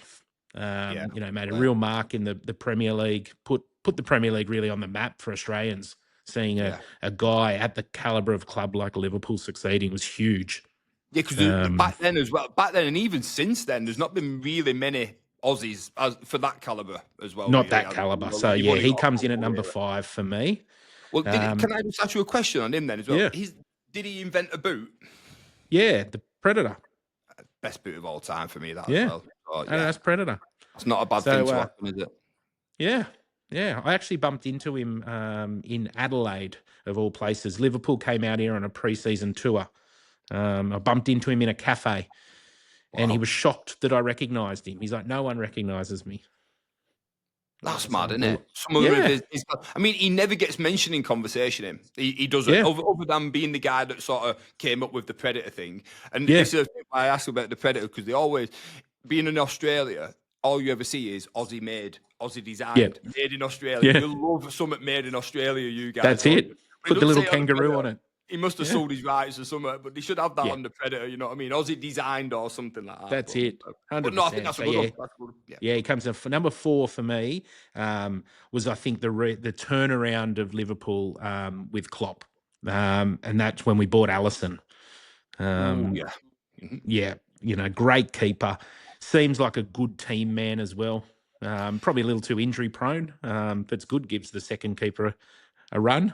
made a real mark in the Premier League, put the Premier League really on the map for Australians. Seeing a guy at the calibre of club like Liverpool succeeding was huge. Yeah, because back then as well, and even since then, there's not been really many Aussies for that calibre as well. Not really, that calibre. So, he comes in at number 5 for me. Well, can I just ask you a question on him then as well? Yeah. Did he invent a boot? Yeah, the Predator. Best boot of all time for me, that as well. So, that's Predator. It's not a bad thing to happen, is it? Yeah. Yeah, I actually bumped into him in Adelaide, of all places. Liverpool came out here on a pre-season tour. I bumped into him in a cafe, and he was shocked that I recognised him. He's like, no one recognises me. That's mad, isn't it? Some of he never gets mentioned in conversation. He doesn't, other than being the guy that sort of came up with the Predator thing. And this is why I asked about the Predator, because they always, being in Australia, all you ever see is Aussie made, Aussie designed, made in Australia. You love something made in Australia, you guys. That's it. Put the little kangaroo on it. He must have sold his rights or something, but they should have that on the Predator, you know what I mean? Aussie designed or something like that. That's it. 100%. But no, I think that's a good one. That's good. Yeah, he comes in for number 4 for me. Was I think the turnaround of Liverpool with Klopp, and that's when we bought Alisson. Great keeper. Seems like a good team man as well. Probably a little too injury prone, but it's good. Gives the second keeper a run.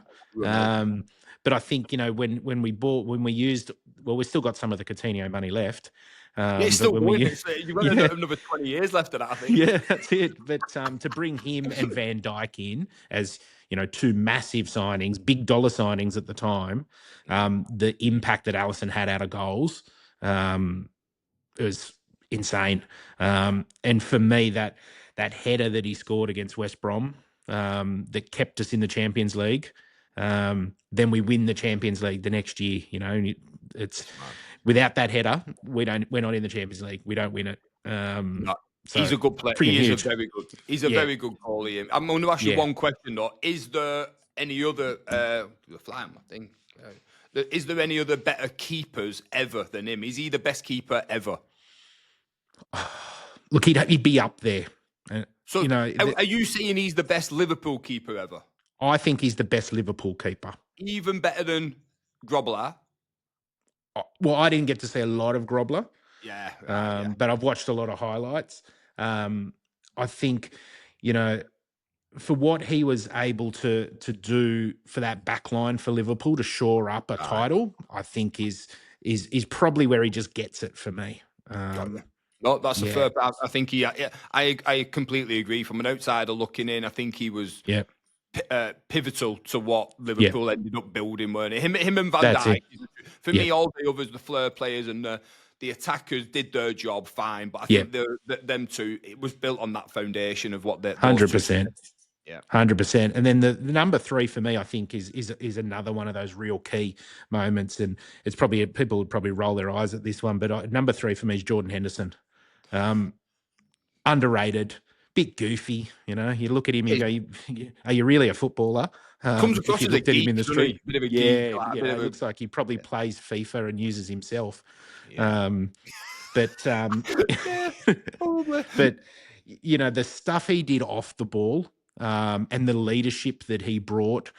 But I think, when we used, we still got some of the Coutinho money left. It's still going. You've got another 20 years left of that, I think. Yeah, that's it. But to bring him and Van Dijk in as, 2 massive signings, big dollar signings at the time, the impact that Alisson had out of goals was insane. And for me, that header that he scored against West Brom that kept us in the Champions League, then we win the Champions League the next year. It's without that header, we're not in the Champions League. We don't win it. So he's a good player. He is very good. He's a very good goalie. I'm going to ask you one question though. Is there any other? I think. Is there any other better keepers ever than him? Is he the best keeper ever? Look, he'd be up there. So, are you saying he's the best Liverpool keeper ever? I think he's the best Liverpool keeper. Even better than Grobler? Well, I didn't get to see a lot of Grobler. Yeah. But I've watched a lot of highlights. I think, for what he was able to do for that back line for Liverpool to shore up a title, I think is probably where he just gets it for me. No, that's a fair. I think I completely agree. From an outsider looking in, I think he was pivotal to what Liverpool ended up building, weren't it? Him and Van Dijk. For me, all the others, the flair players and the attackers did their job fine, but I think them two, it was built on that foundation of what they're 100%. Yeah, 100%. And then the number 3 for me, I think, is another one of those real key moments, and it's probably people would probably roll their eyes at this one, but number 3 for me is Jordan Henderson. Underrated, bit goofy. You look at him, you go, "Are you really a footballer?" Comes across as a geek, him in the street. Bit of a geek. It looks like he probably plays FIFA and uses himself. But the stuff he did off the ball. And the leadership that he brought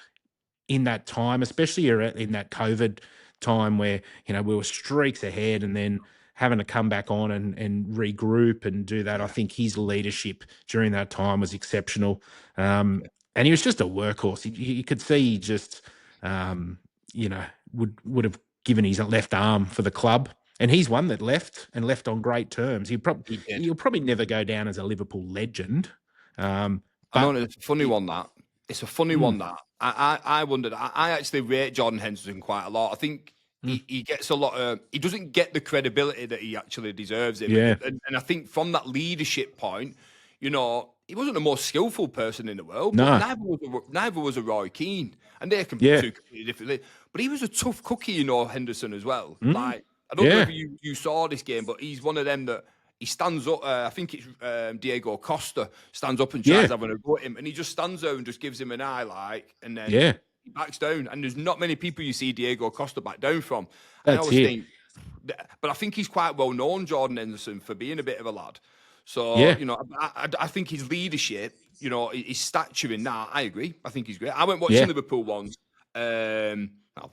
in that time, especially in that COVID time where, we were streaks ahead and then having to come back on and regroup and do that. I think his leadership during that time was exceptional. And he was just a workhorse. You could see he just, would have given his left arm for the club. And he's one that left on great terms. He'll probably never go down as a Liverpool legend. I know it's a funny one that. It's a funny one that I wondered. I actually rate Jordan Henderson quite a lot. I think he gets a lot of. He doesn't get the credibility that he actually deserves. Yeah. And I think from that leadership point, he wasn't the most skillful person in the world, No. but neither was a Roy Keane, and they can Yeah. do completely differently. But he was a tough cookie, Henderson as well. Like I don't know Yeah. if you saw this game, but he's one of them that. He stands up. I think it's Diego Costa stands up and tries having a go at him, and he just stands there and just gives him an eye, and then he backs down. And there's not many people you see Diego Costa back down from. I always think, but I think he's quite well known, Jordan Henderson, for being a bit of a lad. So I think his leadership, his stature in that, I agree. I think he's great. I went watching Liverpool once. I've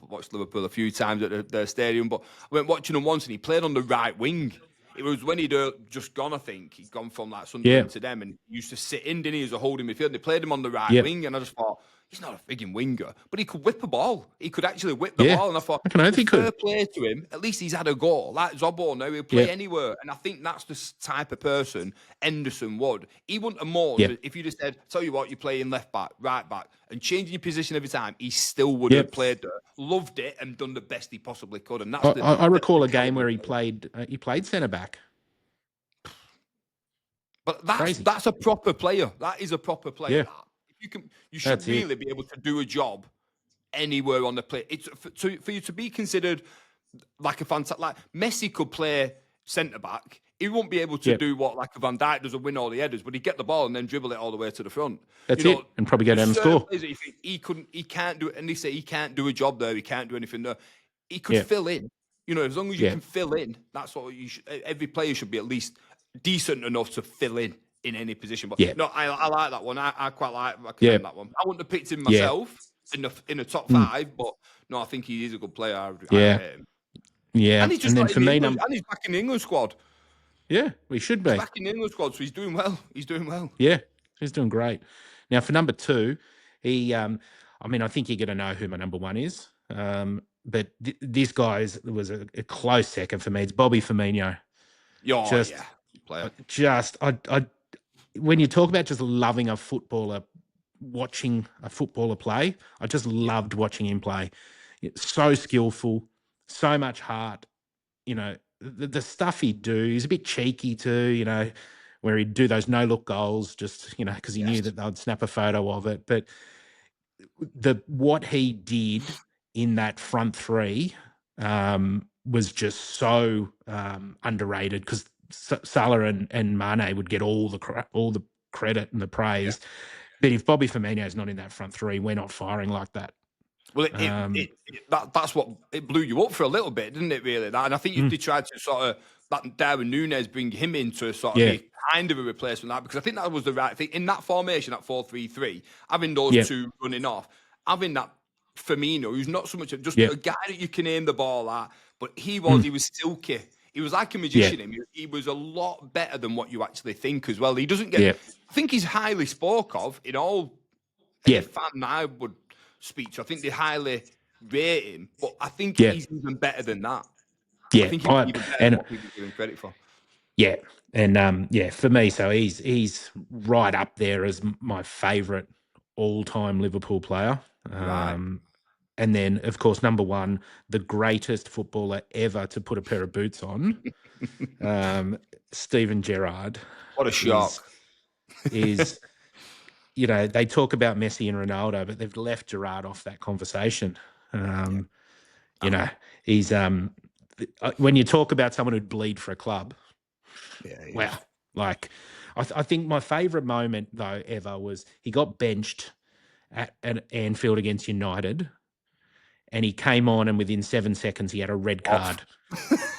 watched Liverpool a few times at the stadium, but I went watching him once, and he played on the right wing. It was when he'd just gone, I think. He'd gone from like Sunderland to them, and he used to sit in, didn't he, as a holding midfield. And they played him on the right wing, and I just thought, he's not a frigging winger, but he could whip a ball. He could actually whip the ball, and I thought, fair play to him. At least he's had a goal. Like Zobor now, he'll play anywhere. And I think that's the type of person Henderson would. He wouldn't have moaned if you just said, tell you what, you're playing left back, right back, and changing your position every time. He still would have played there, loved it, and done the best he possibly could. And that's I recall a game where he played centre back. But that's a proper player. That is a proper player. Yeah. You should really be able to do a job anywhere on the play. It's for you to be considered like a fantastic. Like Messi could play centre back. He won't be able to do what like a Van Dijk does and win all the headers, but he'd get the ball and then dribble it all the way to the front. That's it, and probably go down and score. You think he can't do it, and they say he can't do a job there. He can't do anything there. He could fill in. As long as you can fill in, that's what you should. Every player should be at least decent enough to fill in any position. But no, I like that one. I quite like that one. I wouldn't have picked him myself in the top five, but no, I think he is a good player. And he's just and he's back in the England squad. Yeah, we should be. He's back in the England squad, so he's doing well. Yeah, he's doing great. Now for number two, I think you're going to know who my number one is. But this guy was a close second for me. It's Bobby Firmino. Player. When you talk about just loving a footballer, watching a footballer play, I just loved watching him play. So skillful, so much heart. The stuff he'd do. He's a bit cheeky too, where he'd do those no-look goals just, because he knew that they'd snap a photo of it. But what he did in that front three was just so underrated, because Salah and Mane would get all the credit and the praise. But if Bobby Firmino's not in that front three, we're not firing like that. Well, that's what it blew you up for a little bit, didn't it? Really, and I think they tried to sort of that Darwin Núñez bring him in to sort of be kind of a replacement that, because I think that was the right thing in that formation, that 4-3-3, having those two running off, having that Firmino, who's not so much just a guy that you can aim the ball at, but he was silky. He was like a magician. He was a lot better than what you actually think as well. He doesn't get. I think he's highly spoke of in all. Fan I would speak to. I think they highly rate him, but I think he's even better than that. I think he's even better than what people give him credit for. Yeah, and for me, so he's right up there as my favourite all-time Liverpool player. And then, of course, number one, the greatest footballer ever to put a pair of boots on, Steven Gerrard. What a shock. Is they talk about Messi and Ronaldo, but they've left Gerrard off that conversation. He's when you talk about someone who'd bleed for a club, wow. Like, I think my favourite moment, though, ever was he got benched at Anfield against United, and he came on, and within 7 seconds he had a red card.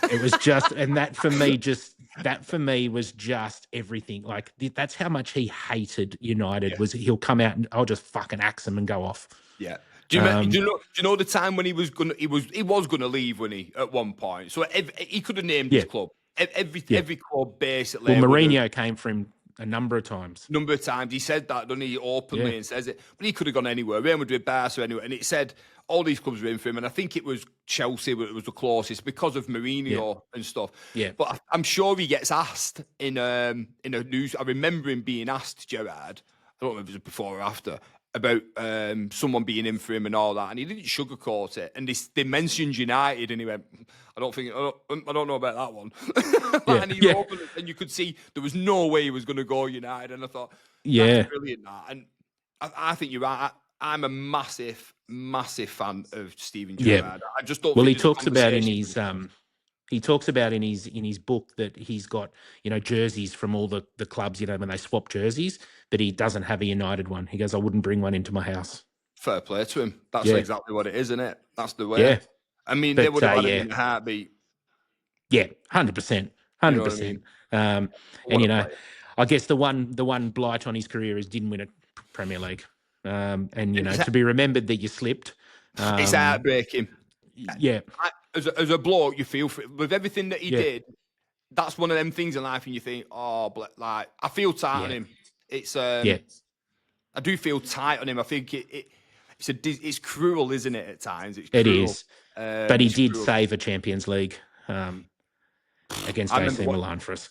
It was just, and that for me was just everything. Like, that's how much he hated United. Was he'll come out and I'll just fucking axe him and go off. Yeah. Do you know the time when he was gonna leave when he at one point? So he could have named his club. Every club basically. Well, Mourinho came for him a number of times. He said that, doesn't he, openly, and says it. But he could have gone anywhere. Real Madrid, Barca, anywhere. And it said all these clubs were in for him. And I think it was Chelsea, but it was the closest because of Mourinho and stuff. Yeah. But I'm sure he gets asked in a news. I remember him being asked, Gerrard, I don't know if it was before or after, about someone being in for him and all that, and he didn't sugarcoat it. And they mentioned United, and he went, I don't know about that one. And he opened it, and you could see there was no way he was going to go United. And I thought, that's brilliant, that. And I think you're right. I'm a massive fan of Steven Gerrard. I just don't. Well, he talks about in his in his book that he's got, jerseys from all the clubs, when they swap jerseys, but he doesn't have a United one. He goes, I wouldn't bring one into my house. Fair play to him. That's exactly what it is, isn't it? That's the way. Yeah. I mean, they would have had it in a heartbeat. Yeah, 100%. 100%. And, I guess the one blight on his career is didn't win a Premier League. And, to be remembered that you slipped. It's heartbreaking. Yeah. As a bloke, you feel for, with everything that he did. That's one of them things in life, and you think, I feel tight on him. It's I do feel tight on him. I think it's cruel, isn't it? At times, it's cruel. It is. But he did save a Champions League against AC Milan for us.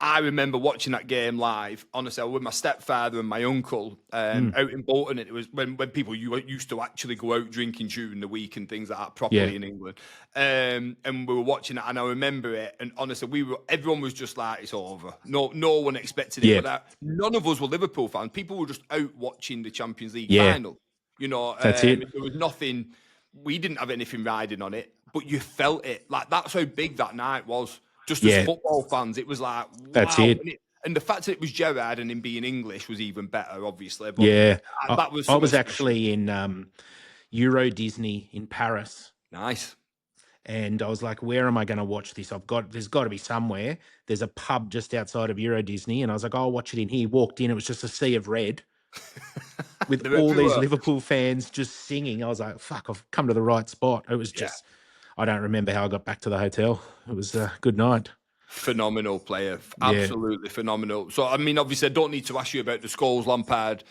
I remember watching that game live. Honestly, I was with my stepfather and my uncle out in Bolton. It was when people used to actually go out drinking during the week and things like that properly in England. And we were watching it, and I remember it. And honestly, everyone was just like, it's over. No one expected it. But none of us were Liverpool fans. People were just out watching the Champions League final. That's it. There was nothing. We didn't have anything riding on it, but you felt it. Like, that's how big that night was. Just as football fans, it was like, wow. That's it. And the fact that it was Gerrard and him being English was even better, obviously. But I was actually in Euro Disney in Paris. Nice. And I was like, where am I going to watch this? There's got to be somewhere. There's a pub just outside of Euro Disney. And I was like, I'll watch it in here. Walked in, it was just a sea of red with all these Liverpool fans just singing. I was like, fuck, I've come to the right spot. It was just... I don't remember how I got back to the hotel. It was a good night. Phenomenal player. Absolutely phenomenal. So, I mean, obviously, I don't need to ask you about the Scholes, Lampard,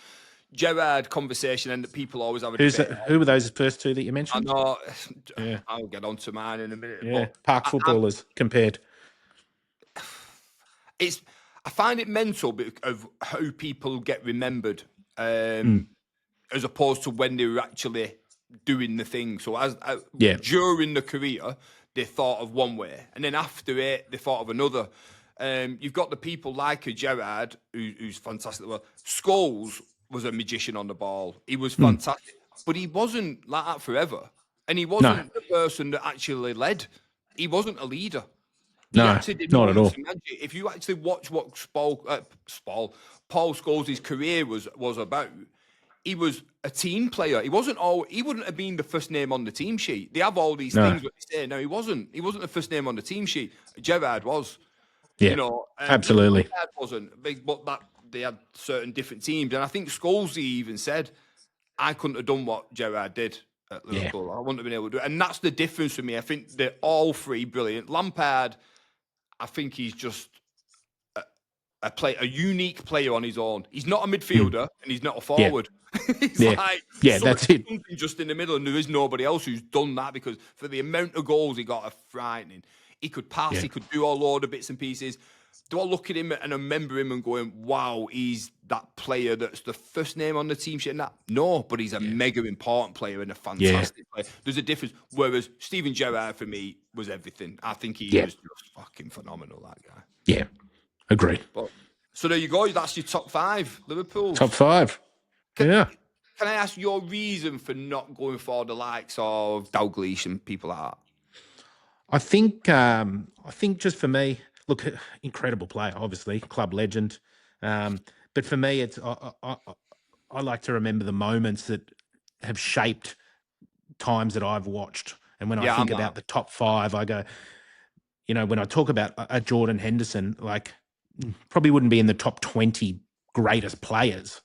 Gerrard conversation, and that people always have a debate. Who were those first two that you mentioned? I know. I'll get on to mine in a minute. Yeah, park footballers compared. I find it mental of how people get remembered as opposed to when they were actually doing the thing. So during the career, they thought of one way, and then after it, they thought of another. You've got the people like a Gerrard, who's fantastic. Well, Scholes was a magician on the ball. He was fantastic, but he wasn't like that forever. And he wasn't the person that actually led. He wasn't a leader. Not at all. If you actually watch what Paul Scholes' career was about, he was a team player. He wouldn't have been the first name on the team sheet. They have all these things that they say. No, he wasn't. He wasn't the first name on the team sheet. Gerrard was. Yeah, absolutely. Gerrard wasn't. But they had certain different teams. And I think Scholes even said, I couldn't have done what Gerrard did at Liverpool. I wouldn't have been able to do it. And that's the difference for me. I think they're all three brilliant. Lampard, I think he's just a unique player on his own. He's not a midfielder and he's not a forward. He's that's it. Something just in the middle, and there is nobody else who's done that, because for the amount of goals he got are frightening. He could pass, he could do a load of bits and pieces. Do I look at him and remember him and going, wow, he's that player that's the first name on the team sheet? No, but he's a mega important player and a fantastic player. There's a difference. Whereas Steven Gerrard, for me, was everything. I think he was just fucking phenomenal, that guy. Yeah, agreed. So there you go. That's your top five, Liverpool. Top five. Can I ask your reason for not going for the likes of Dalglish and people like that? I think just for me, look, incredible player, obviously, club legend. But for me, it's I like to remember the moments that have shaped times that I've watched. And when I think about the top five, I go, when I talk about a Jordan Henderson, like, probably wouldn't be in the top 20 greatest players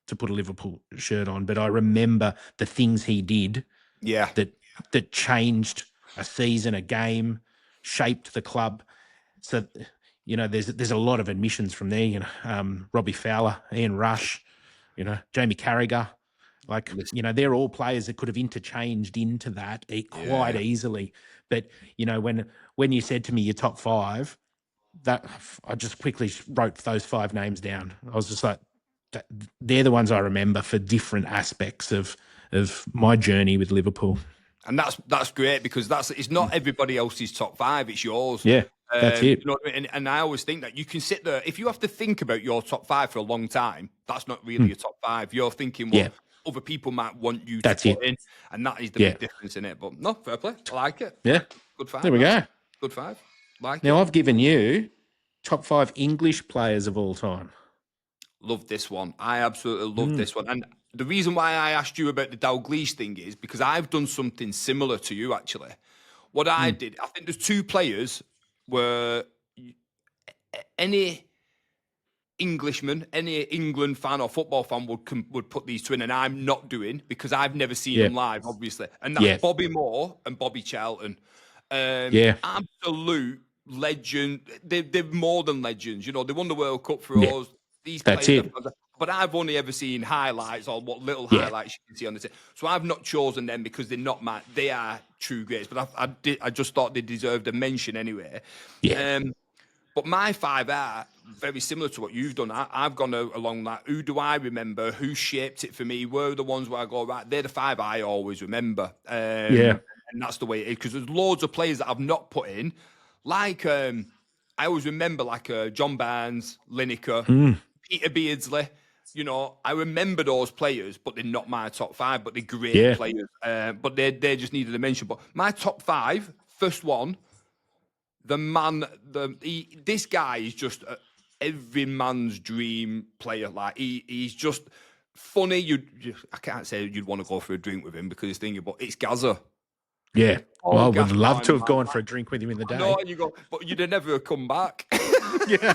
to put a Liverpool shirt on, but I remember the things he did that changed a season, a game, shaped the club. So, there's a lot of admissions from there, Robbie Fowler, Ian Rush, Jamie Carragher. Like, they're all players that could have interchanged into that quite easily. But, when you said to me your top five, that I just quickly wrote those five names down. I was just like, they're the ones I remember for different aspects of my journey with Liverpool. And that's great because it's not everybody else's top five, it's yours. Yeah, that's it. You know, and I always think that you can sit there, if you have to think about your top five for a long time, that's not really your top five. You're thinking what other people might want you to put in, and that is the big difference in it. But no, fair play. I like it. Yeah. Good five. There we go. Good five. Now, I've given you top 5 English players of all time. Love this one. I absolutely love this one. And the reason why I asked you about the Dalglish thing is because I've done something similar to you, actually. What I did, I think there's 2 players where any Englishman, any England fan or football fan would put these 2 in, and I'm not doing because I've never seen them live, obviously. And that's Bobby Moore and Bobby Charlton. Absolute legend. They're more than legends. You know, they won the World Cup for us. These players, but I've only ever seen highlights or what little highlights you can see on the team. So I've not chosen them because they're not they are true greats. But I just thought they deserved a mention anyway. Yeah. But my 5 are very similar to what you've done. I've gone along that. Who do I remember? Who shaped it for me? Where are the ones where I go, right, they're the 5 I always remember. And that's the way it is. Because there's loads of players that I've not put in. Like, I always remember like John Barnes, Lineker, Peter Beardsley. You know, I remember those players, but they're not my top 5, but they're great players. But they just needed a mention. But my top 5, first one, this guy is just every man's dream player. Like he's just funny. I can't say you'd want to go for a drink with him because he's thinking, but it's Gaza. Yeah, well, I would love to have gone for a drink with him in the day. No, but you'd have never come back. Yeah,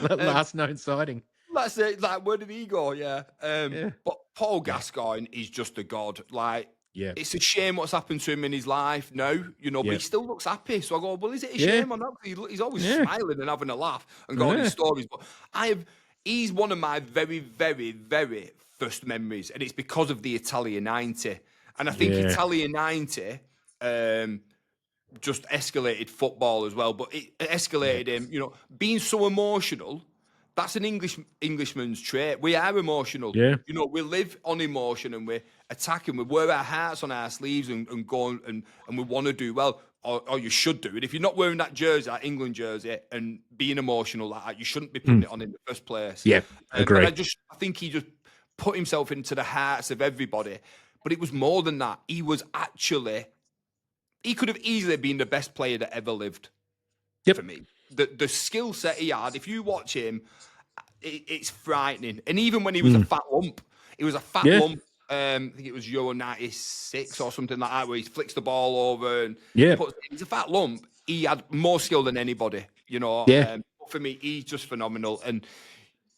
last known sighting. That's it. Like, where did he go? Yeah. But Paul Gascoigne is just a god. Like. Yeah. It's a shame what's happened to him in his life now, you know, but he still looks happy. So I go, well, is it a shame or not? He's always smiling and having a laugh and got his stories. But he's one of my very, very, very first memories. And it's because of the Italian 90. And I think Italian 90 just escalated football as well. But it escalated him, you know, being so emotional. That's an Englishman's trait. We are emotional. Yeah. You know, we live on emotion and we attack and we wear our hearts on our sleeves and go and we want to do well. Or you should do it. If you're not wearing that jersey, that England jersey, and being emotional like that, you shouldn't be putting it on in the first place. Yeah, agree. I think he just put himself into the hearts of everybody. But it was more than that. He could have easily been the best player that ever lived. For me. The skill set he had, if you watch him, it's frightening. And even when he was a fat lump, lump. I think it was Euro 96 or something like that, where he flicks the ball over and he's a fat lump. He had more skill than anybody, you know. But for me, he's just phenomenal. And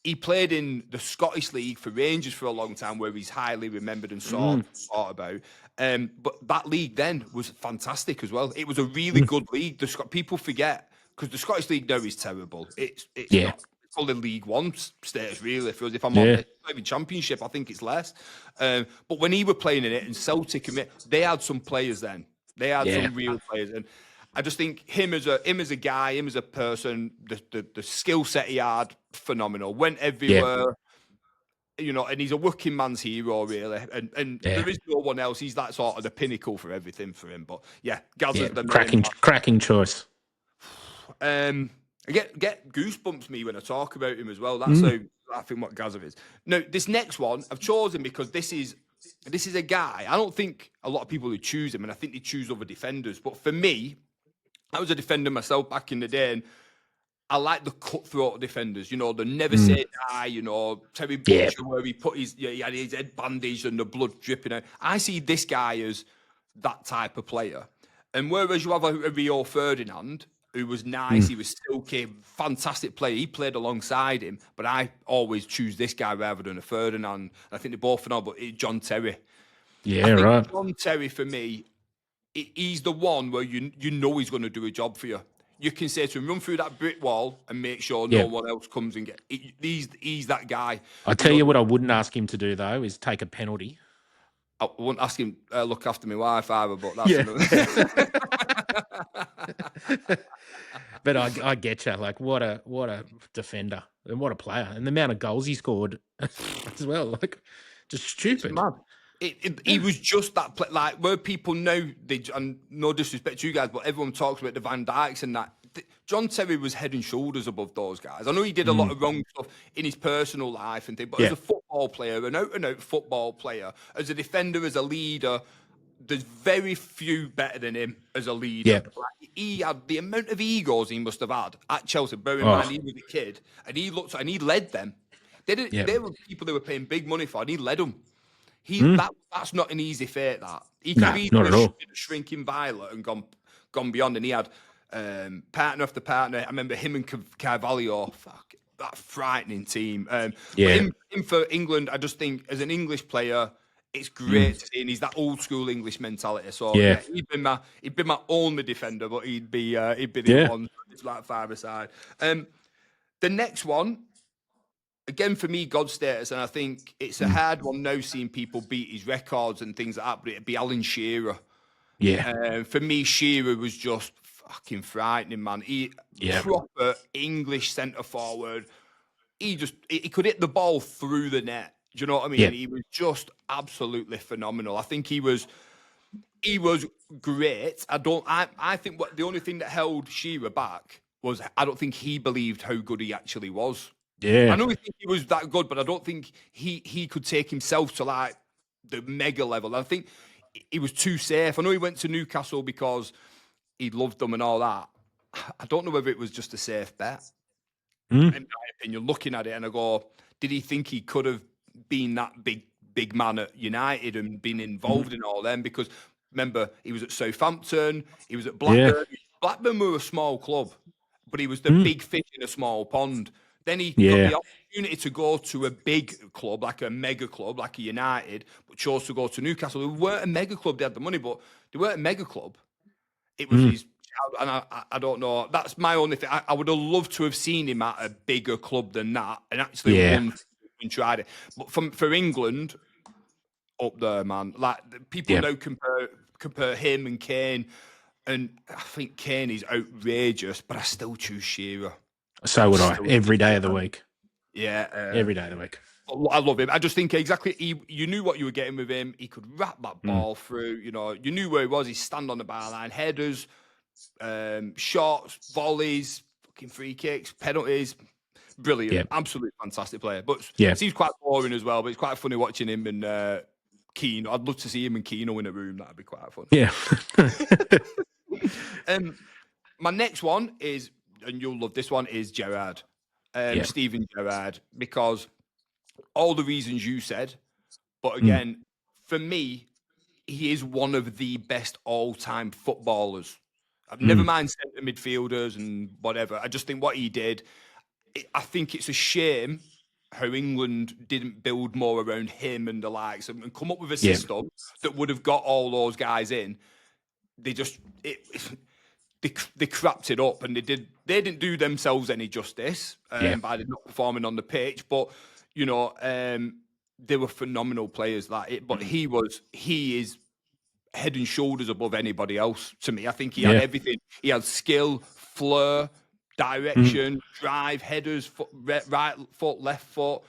he played in the Scottish League for Rangers for a long time, where he's highly remembered and sought about. But that league then was fantastic as well. It was a really good league. People forget. Because the Scottish League now is terrible. It's not, it's called the League One status, really. If I'm on the Championship, I think it's less. But when he were playing in it, and Celtic, they had some players then. They had some real players. And I just think him as a guy, him as a person, the skill set he had, phenomenal. Went everywhere. You know, and he's a working man's hero, really. And there is no one else. He's that sort of the pinnacle for everything for him. But Gazza's the cracking choice. I get goosebumps me when I talk about him as well. That's how I think what Gazza is. Now, this next one I've chosen because this is a guy. I don't think a lot of people would choose him, and I think they choose other defenders. But for me, I was a defender myself back in the day, and I like the cutthroat defenders. You know, the never say die. You know, Terry Butcher, where he had his head bandaged and the blood dripping out. I see this guy as that type of player, and whereas you have a Rio Ferdinand, who was nice, he was silky, fantastic player. He played alongside him, but I always choose this guy rather than a Ferdinand. I think they're both phenomenal, but it's John Terry. Yeah, right. John Terry, for me, he's the one where you know he's going to do a job for you. You can say to him, run through that brick wall and make sure no one else comes and get. He's that guy. I tell you what I wouldn't ask him to do, though, is take a penalty. I wouldn't ask him look after my wife either, but that's But I get you. Like, what a defender. And what a player. And the amount of goals he scored as well. Like, just stupid. Mad. He was just that play, like where people know and no disrespect to you guys, but everyone talks about the Van Dijks and that. John Terry was head and shoulders above those guys. I know he did a lot of wrong stuff in his personal life and things, but as a football player, an out-and-out football player, as a defender, as a leader, there's very few better than him as a leader. Yeah. Like, he had the amount of egos he must have had at Chelsea. Bear in mind, he was a kid, and he led them. They were people they were paying big money for, and he led them. That's not an easy fate. That he could have easily been a shrinking violet and gone beyond, and he had partner after partner. I remember him and Carvalho. Fuck, that frightening team. Him for England, I just think as an English player, it's great to see, and he's that old school English mentality. So he'd been my only defender, but he'd be the one. It's like five-a-side. The next one. Again, for me, God status, and I think it's a hard one now seeing people beat his records and things like that, but it'd be Alan Shearer. Yeah. For me, Shearer was just fucking frightening, man. Proper English centre-forward. He could hit the ball through the net. Do you know what I mean? Yeah. He was just absolutely phenomenal. I think he was great. I think the only thing that held Shearer back was I don't think he believed how good he actually was. Yeah. I know he think he was that good, but I don't think he could take himself to like the mega level. I think he was too safe. I know he went to Newcastle because he loved them and all that. I don't know whether it was just a safe bet. In my opinion, looking at it, and I go, did he think he could have been that big man at United and been involved in all them? Because remember, he was at Southampton, he was at Blackburn. Yeah. Blackburn were a small club, but he was the big fish in a small pond. Then he got the opportunity to go to a big club, like a mega club, like a United, but chose to go to Newcastle. They weren't a mega club, they had the money, but they weren't a mega club. It was his child, and I don't know. That's my only thing. I would have loved to have seen him at a bigger club than that and actually won and tried it. But for England, up there, man. Like people now compare him and Kane, and I think Kane is outrageous, but I still choose Shearer. So would I, every day of the week. Yeah. Every day of the week. I love him. I just think exactly, you knew what you were getting with him. He could wrap that ball through, you knew where he was. He'd stand on the byline, headers, shots, volleys, fucking free kicks, penalties. Brilliant. Yep. Absolutely fantastic player. But it seems quite boring as well, but it's quite funny watching him and Keane. I'd love to see him and Keno in a room. That'd be quite fun. Yeah. My next one is, and you'll love this one, is Gerrard. Steven Gerrard, because all the reasons you said, but again, for me, he is one of the best all-time footballers. I've never mind centre midfielders and whatever. I just think what he did, I think it's a shame how England didn't build more around him and the likes and come up with a system that would have got all those guys in. They just... They crapped it up, and they didn't do themselves any justice by not performing on the pitch. But they were phenomenal players. But he is head and shoulders above anybody else to me. I think he had everything. He had skill, flair, direction, drive, headers, right foot, left foot.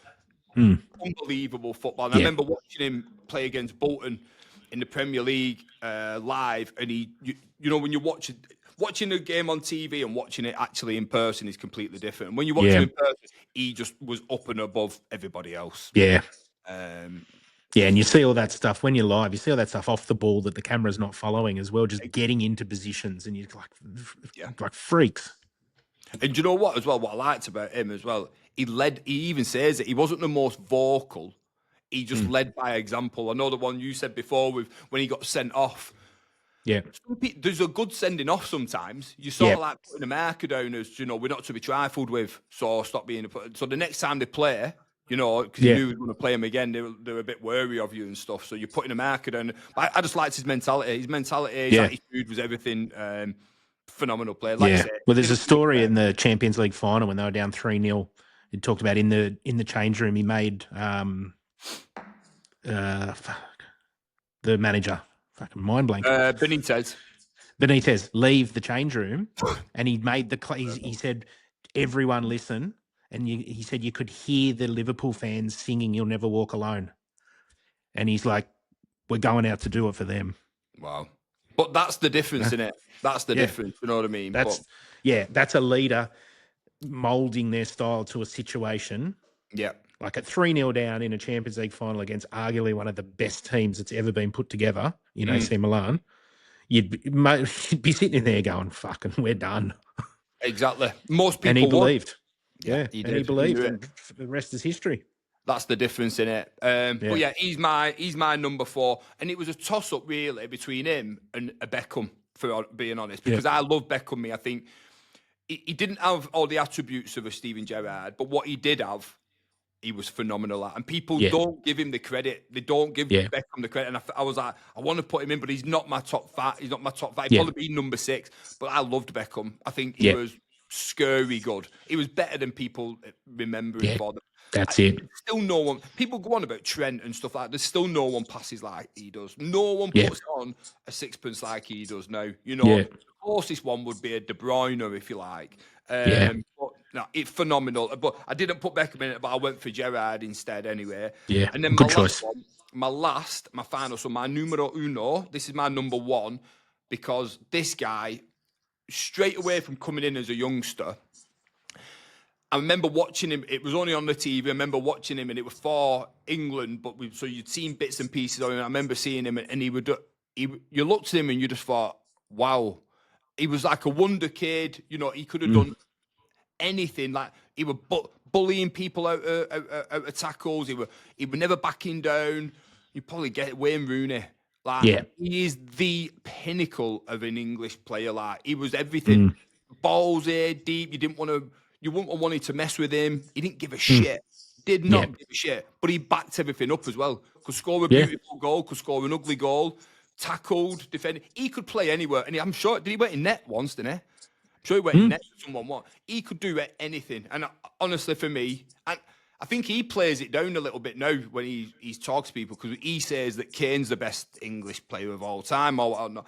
Unbelievable football. And I remember watching him play against Bolton in the Premier League live, and when you watching a game on TV and watching it actually in person is completely different. And when you watch him in person, he just was up and above everybody else. Yeah. And you see all that stuff when you're live. You see all that stuff off the ball that the camera's not following as well, just getting into positions, and you're like freaks. And you know what, as well, what I liked about him as well, he even says it, he wasn't the most vocal. He just led by example. I know the one you said before with when he got sent off. Yeah. There's a good sending off sometimes. You sort of like putting a marker down as, we're not to be trifled with, so stop being so the next time they play, because you knew he was going to play them again, they're a bit wary of you and stuff. So you're putting a marker down. I just liked his mentality. His attitude was everything. Phenomenal player. Like I said, well, there's a story in the Champions League final when they were down 3-0. He talked about in the change room, he made the manager, fucking mind blank. Benitez leave the change room, and he made he said, "Everyone listen, and he said you could hear the Liverpool fans singing "You'll Never Walk Alone," and he's like, "We're going out to do it for them." Wow. But that's the difference, isn't it? That's the difference. You know what I mean? That's a leader molding their style to a situation. Yeah. Like at 3-0 down in a Champions League final against arguably one of the best teams that's ever been put together, AC Milan, you'd be sitting in there going, fucking, we're done. Exactly. Most people And he believed. Yeah, he believed. And the rest is history. That's the difference in it. But yeah, he's my number 4. And it was a toss-up, really, between him and a Beckham, for being honest, because I love Beckham. I think he didn't have all the attributes of a Steven Gerrard, but what he did have, he was phenomenal at. And people don't give him the credit. They don't give Beckham the credit. And I was like, I want to put him in, but he's not my top 5. He's not my top 5. He'd probably be number 6. But I loved Beckham. I think he was scary good. He was better than people remember him for. That's it. Still no one. People go on about Trent and stuff like that. There's still no one passes like he does. No one puts on a sixpence like he does now. The closest one would be a De Bruyne, if you like. But no, it's phenomenal. But I didn't put Beckham in it, but I went for Gerrard instead anyway. Yeah, and then good choice. My final, so my numero uno, this is my number 1, because this guy, straight away from coming in as a youngster, I remember watching him. It was only on the TV. I remember watching him, and it was for England. But so you'd seen bits and pieces of him. I remember seeing him, and you looked at him, and you just thought, "Wow, he was like a wonder kid." He could have done anything. Like he was bullying people out of tackles. He were never backing down. You probably get Wayne Rooney. He is the pinnacle of an English player. Like he was everything. Balls here, deep. You wouldn't have wanted to mess with him. He didn't give a shit. Did not give a shit. But he backed everything up as well. Could score a beautiful goal. Could score an ugly goal. Tackled, defended. He could play anywhere. And I'm sure, did he went in net once, didn't he? I'm sure he went in net for someone once. He could do anything. And honestly, for me, I think he plays it down a little bit now when he talks to people, because he says that Kane's the best English player of all time or whatnot.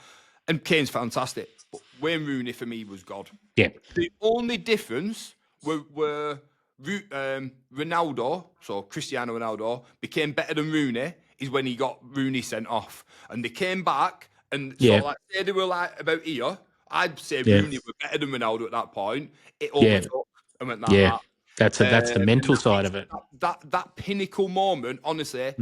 And Kane's fantastic. But Wayne Rooney, for me, was God. Yeah. The only difference were Ronaldo, so Cristiano Ronaldo, became better than Rooney is when he got Rooney sent off. And they came back, and so say they were like about here, I'd say Rooney was better than Ronaldo at that point. It overtook and went that. That's the mental side of it. That pinnacle moment, honestly,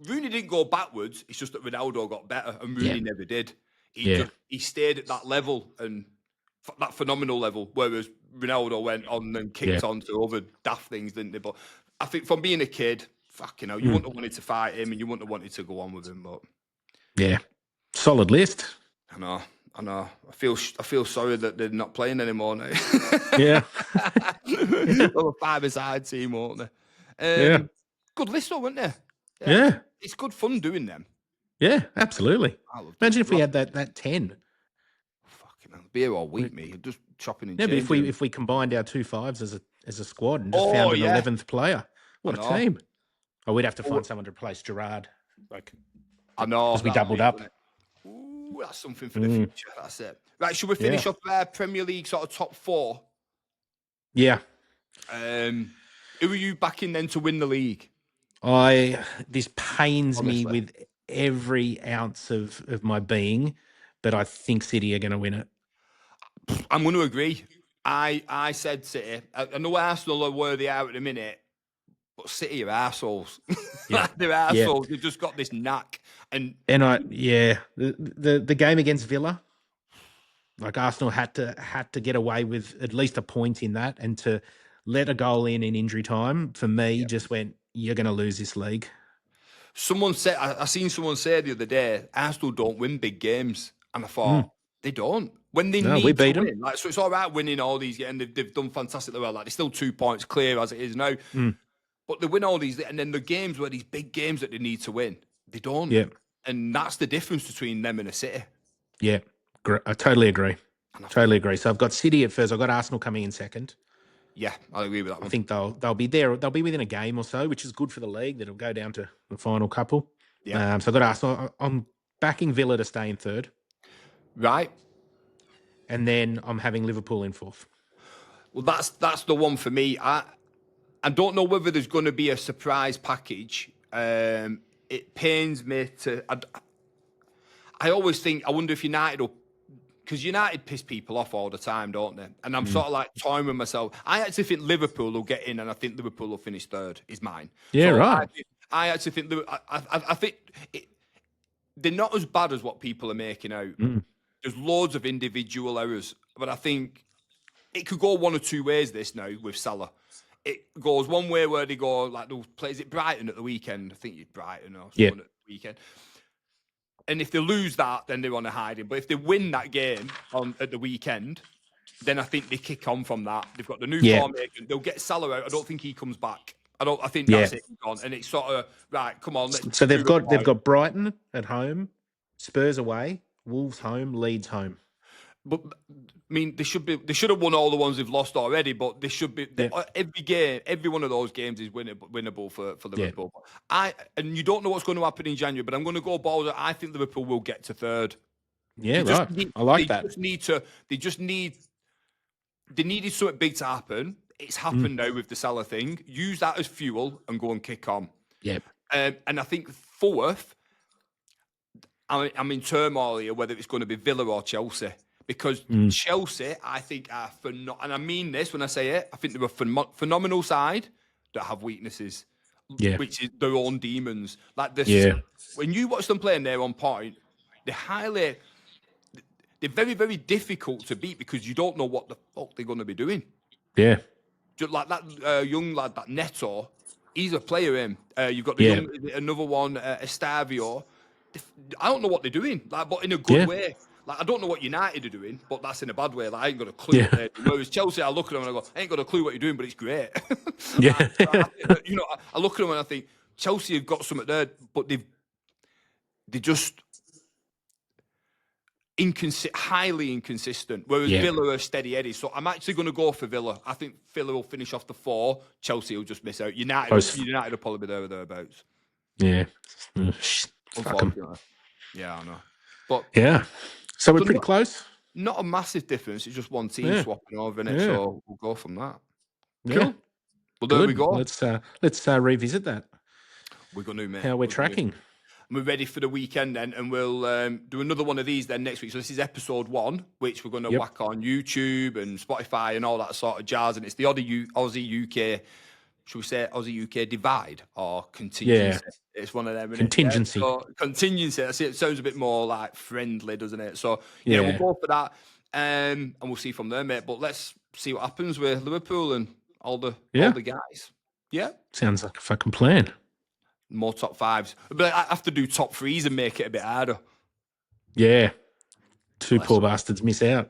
Rooney didn't go backwards. It's just that Ronaldo got better, and Rooney never did. He stayed at that level, and that phenomenal level, whereas Ronaldo went on and kicked on to other daft things, didn't they? But I think from being a kid, you wouldn't have wanted to fight him, and you wouldn't have wanted to go on with him. But solid list. I know. I feel sorry that they're not playing anymore now. Yeah, well, a 5-a-side team, won't they? Good list, though, weren't they? Yeah, it's good fun doing them. Yeah, absolutely. Imagine if we had that 10. Fucking hell, beer all week, me. Just chopping and changing. Yeah, but if we combined our 2 5s as a squad and just found an 11th player, what a team! Oh, we'd have to find someone to replace Gerrard. I know, because we doubled up. Ooh, that's something for the future. That's it. Right, should we finish up Premier League sort of top 4? Yeah. Who are you backing then to win the league? This pains me with every ounce of my being, but I think City are going to win it. I'm going to agree. I said City. I know Arsenal are where they are at the minute, but City are arseholes. They're arseholes. They've just got this knack. The game against Villa, like Arsenal had to get away with at least a point in that, and to let a goal in injury time, for me, just went, you're going to lose this league. Someone said, I seen someone say the other day, Arsenal don't win big games. And I thought, they don't. When they need to win. Like, so it's all right winning all these, and they've done fantastically well. Like, they're still 2 points clear as it is now. But they win all these, and then the games where these big games that they need to win, they don't. Yeah. And that's the difference between them and a City. Yeah, I totally agree. So I've got City at first. I've got Arsenal coming in second. Yeah, I agree with that one. I think they'll be there. They'll be within a game or so, which is good for the league. That'll go down to the final couple. Yeah. So I've got Arsenal. I'm backing Villa to stay in third. Right. And then I'm having Liverpool in fourth. Well, that's the one for me. I don't know whether there's going to be a surprise package. It pains me to. I always think, I wonder if United will, because United piss people off all the time, don't they? And I'm sort of like toying with myself. I actually think Liverpool will get in, and I think Liverpool will finish third. Is mine. Yeah, so right. I actually think I think they're not as bad as what people are making out. There's loads of individual errors, but I think it could go one or two ways. This now with Salah, it goes one way where they go like they'll play. Is it Brighton at the weekend? I think it's Brighton or someone at the weekend. And if they lose that, then they're on a hiding. But if they win that game at the weekend, then I think they kick on from that. They've got the new formation. They'll get Salah out. I don't think he comes back. I think that's it. Gone. And it's sort of right. Come on. So they've got Brighton at home, Spurs away, Wolves home, Leeds home. But I mean, they should have won all the ones they've lost already. But they should be every game, every one of those games is winnable for Liverpool. And you don't know what's going to happen in January. But I'm going to go balls. I think Liverpool will get to third. Yeah, right. I like that. They needed something big to happen. It's happened now with the Salah thing. Use that as fuel and go and kick on. Yep. And I think fourth, I'm in turmoil here whether it's going to be Villa or Chelsea. Because Chelsea, I think, are phenomenal. And I mean this when I say it. I think they're a phenomenal side that have weaknesses, which is their own demons. Like this, when you watch them play and they're on point, they're very, very difficult to beat because you don't know what the fuck they're going to be doing. Yeah. Just like that young lad, that Neto, he's a player. You've got another one, Estavio. I don't know what they're doing, but in a good way. Like, I don't know what United are doing, but that's in a bad way. Like, I ain't got a clue. What they're doing. Whereas Chelsea, I look at them and I go, I ain't got a clue what you're doing, but it's great. I look at them and I think Chelsea have got something there, but they're just highly inconsistent. Whereas Villa are steady Eddie. So I'm actually going to go for Villa. I think Villa will finish off the 4. Chelsea will just miss out. United will probably be there or thereabouts. Yeah. Unfortunately. Yeah, I know. But yeah. So we're pretty close. Not a massive difference. It's just one team swapping over in it. So we'll go from that. Yeah. Cool. Well, there we go. Let's revisit that. We're going to, mate. How we're tracking. We're ready for the weekend then, and we'll do another one of these then next week. So this is episode 1, which we're going to whack on YouTube and Spotify and all that sort of jazz. And it's the Aussie UK, should we say Aussie UK divide or contingency? Yeah. It's one of them. Contingency. So, contingency. I see. It sounds a bit more like friendly, doesn't it? So we'll go for that, and we'll see from there, mate. But let's see what happens with Liverpool and all the guys. Yeah, sounds like a fucking plan. More top 5s, but I have to do top 3s and make it a bit harder. Yeah, two poor bastards miss out.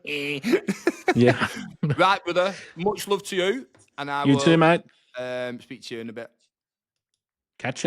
Yeah. Right, brother. Much love to you, and I will too, mate. Speak to you in a bit. Catch ya.